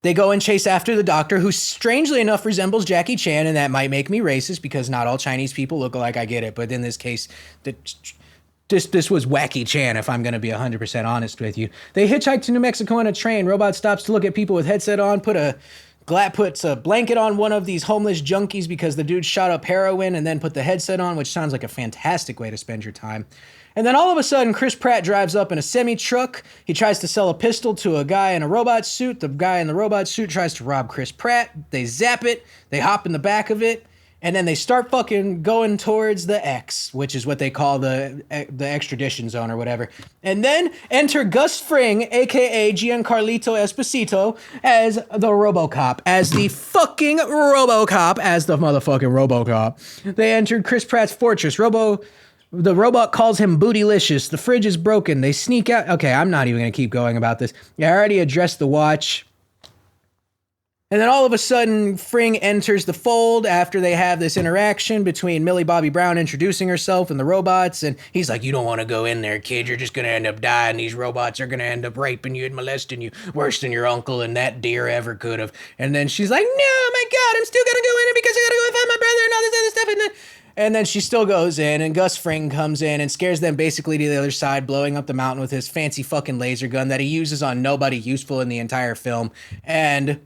they go and chase after the doctor, who strangely enough resembles Jackie Chan, and that might make me racist because not all Chinese people look alike. I get it, but in this case, this was Wacky Chan, if I'm going to be 100% honest with you. They hitchhike to New Mexico on a train. Robot stops to look at people with headset on, puts a blanket on one of these homeless junkies because the dude shot up heroin, and then put the headset on, which sounds like a fantastic way to spend your time. And then all of a sudden, Chris Pratt drives up in a semi-truck. He tries to sell a pistol to a guy in a robot suit. The guy in the robot suit tries to rob Chris Pratt. They zap it. They hop in the back of it. And then they start fucking going towards the X, which is what they call the extradition zone or whatever. And then enter Gus Fring, a.k.a. Giancarlito Esposito, as the RoboCop. As the fucking RoboCop. As the motherfucking RoboCop. They entered Chris Pratt's fortress. The robot calls him bootylicious. The fridge is broken. They sneak out. Okay, I'm not even going to keep going about this. I already addressed the watch. And then all of a sudden, Fring enters the fold after they have this interaction between Millie Bobby Brown introducing herself and the robots. And he's like, you don't want to go in there, kid. You're just going to end up dying. These robots are going to end up raping you and molesting you worse than your uncle and that deer ever could have. And then she's like, no, my God, I'm still going to go in because I got to go and find my brother and all this other stuff. And then she still goes in, and Gus Fring comes in and scares them basically to the other side, blowing up the mountain with his fancy fucking laser gun that he uses on nobody useful in the entire film. And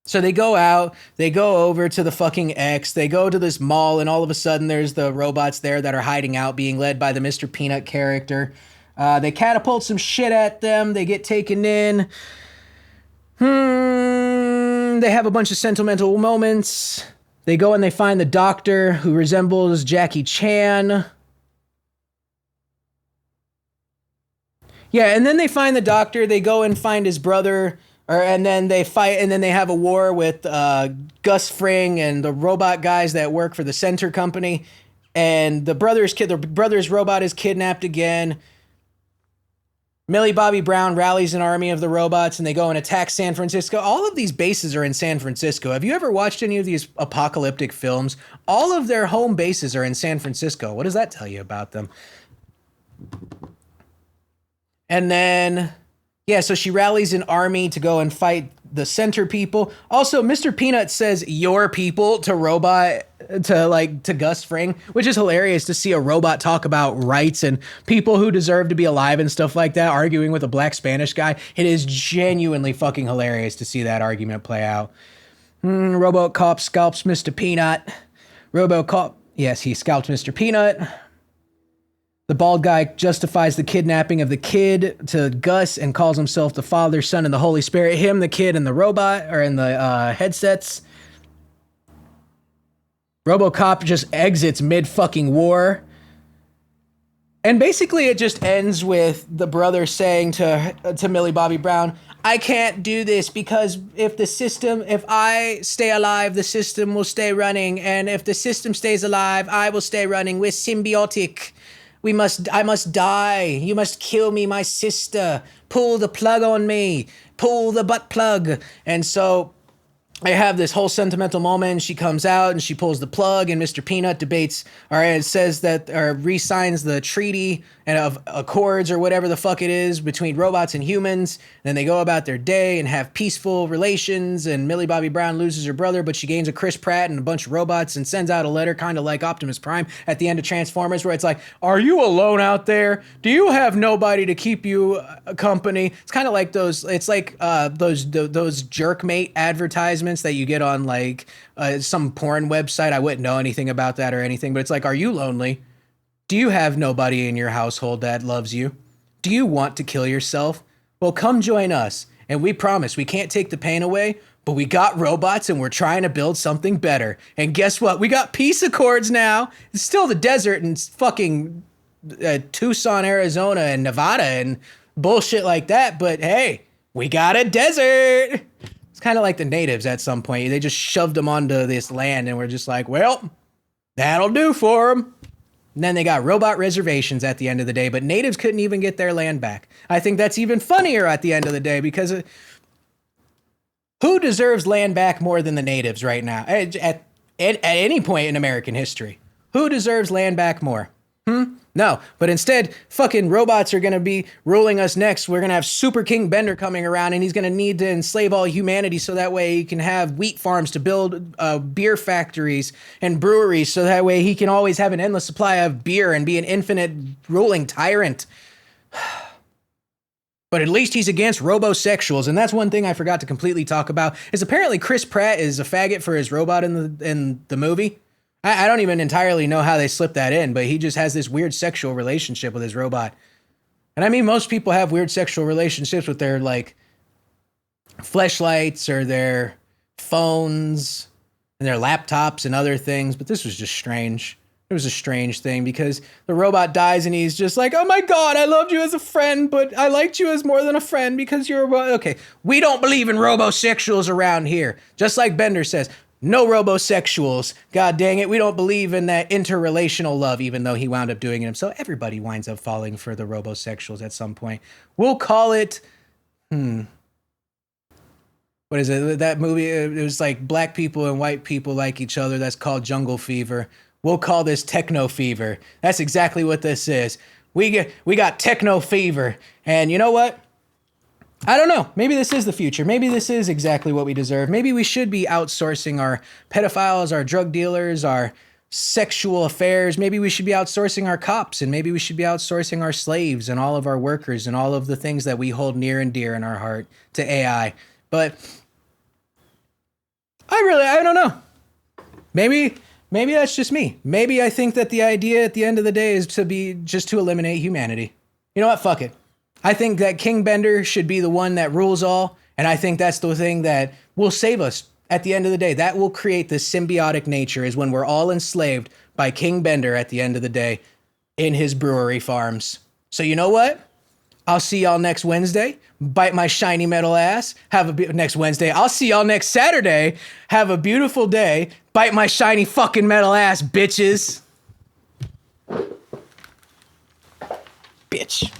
so they go out, they go over to the fucking X, they go to this mall, and all of a sudden there's the robots there that are hiding out, being led by the Mr. Peanut character. They catapult some shit at them, they get taken in. They have a bunch of sentimental moments. They go and they find the doctor, who resembles Jackie Chan. Yeah, and then they find the doctor. They go and find his brother, and then they fight, and then they have a war with Gus Fring and the robot guys that work for the Center Company. And the brother's robot is kidnapped again. Millie Bobby Brown rallies an army of the robots, and they go and attack San Francisco. All of these bases are in San Francisco. Have you ever watched any of these apocalyptic films? All of their home bases are in San Francisco. What does that tell you about them? And then, yeah, so she rallies an army to go and fight the Center people. Also, Mr. Peanut says your people to Gus Fring, which is hilarious to see a robot talk about rights and people who deserve to be alive and stuff like that, arguing with a black Spanish guy. It is genuinely fucking hilarious to see that argument play out. RoboCop scalps Mr. Peanut. RoboCop, yes, he scalped Mr. Peanut. The bald guy justifies the kidnapping of the kid to Gus and calls himself the Father, Son, and the Holy Spirit. Him, the kid, and the robot are in the headsets. RoboCop just exits mid-fucking war. And basically, it just ends with the brother saying to Millie Bobby Brown, I can't do this because if I stay alive, the system will stay running. And if the system stays alive, I will stay running. We're symbiotic. I must die. You must kill me, my sister. Pull the plug on me. Pull the butt plug. And so I have this whole sentimental moment. She comes out and she pulls the plug, and Mr. Peanut debates, or it says that, or re-signs the treaty and of accords or whatever the fuck it is between robots and humans. And then they go about their day and have peaceful relations. And Millie Bobby Brown loses her brother, but she gains a Chris Pratt and a bunch of robots and sends out a letter, kind of like Optimus Prime at the end of Transformers, where it's like, "Are you alone out there? Do you have nobody to keep you company?" It's kind of like those. It's like those jerkmate advertisements that you get on like some porn website. I wouldn't know anything about that or anything, but it's like, "Are you lonely? Do you have nobody in your household that loves you? Do you want to kill yourself? Well, come join us. And we promise we can't take the pain away, but we got robots and we're trying to build something better. And guess what? We got peace accords now. It's still the desert and fucking Tucson, Arizona and Nevada and bullshit like that. But hey, we got a desert." It's kind of like the natives at some point. They just shoved them onto this land and we're just like, well, that'll do for them. And then they got robot reservations at the end of the day, but natives couldn't even get their land back. I think that's even funnier at the end of the day, because who deserves land back more than the natives right now? At any point in American history, who deserves land back more? No, but instead, fucking robots are going to be ruling us next. We're going to have Super King Bender coming around, and he's going to need to enslave all humanity so that way he can have wheat farms to build beer factories and breweries, so that way he can always have an endless supply of beer and be an infinite ruling tyrant. But at least he's against robosexuals, and that's one thing I forgot to completely talk about, is apparently Chris Pratt is a faggot for his robot in the movie. I don't even entirely know how they slipped that in, but he just has this weird sexual relationship with his robot. And I mean, most people have weird sexual relationships with their, like, fleshlights or their phones and their laptops and other things, but this was just strange. It was a strange thing because the robot dies and he's just like, "Oh my God, I loved you as a friend, but I liked you as more than a friend because you're a okay, we don't believe in robosexuals around here." Just like Bender says, no robosexuals. God dang it. We don't believe in that interrelational love, even though he wound up doing it himself. Everybody winds up falling for the robosexuals at some point. We'll call it, what is it? That movie, it was like black people and white people like each other. That's called Jungle Fever. We'll call this Techno Fever. That's exactly what this is. We got Techno Fever. And you know what? I don't know. Maybe this is the future. Maybe this is exactly what we deserve. Maybe we should be outsourcing our pedophiles, our drug dealers, our sexual affairs. Maybe we should be outsourcing our cops, and maybe we should be outsourcing our slaves and all of our workers and all of the things that we hold near and dear in our heart to AI. But I don't know. Maybe that's just me. Maybe I think that the idea at the end of the day is to eliminate humanity. You know what? Fuck it. I think that King Bender should be the one that rules all, and I think that's the thing that will save us at the end of the day. That will create this symbiotic nature, is when we're all enslaved by King Bender at the end of the day in his brewery farms. So you know what? I'll see y'all next Wednesday. Bite my shiny metal ass. Next Wednesday. I'll see y'all next Saturday. Have a beautiful day. Bite my shiny fucking metal ass, bitches. Bitch.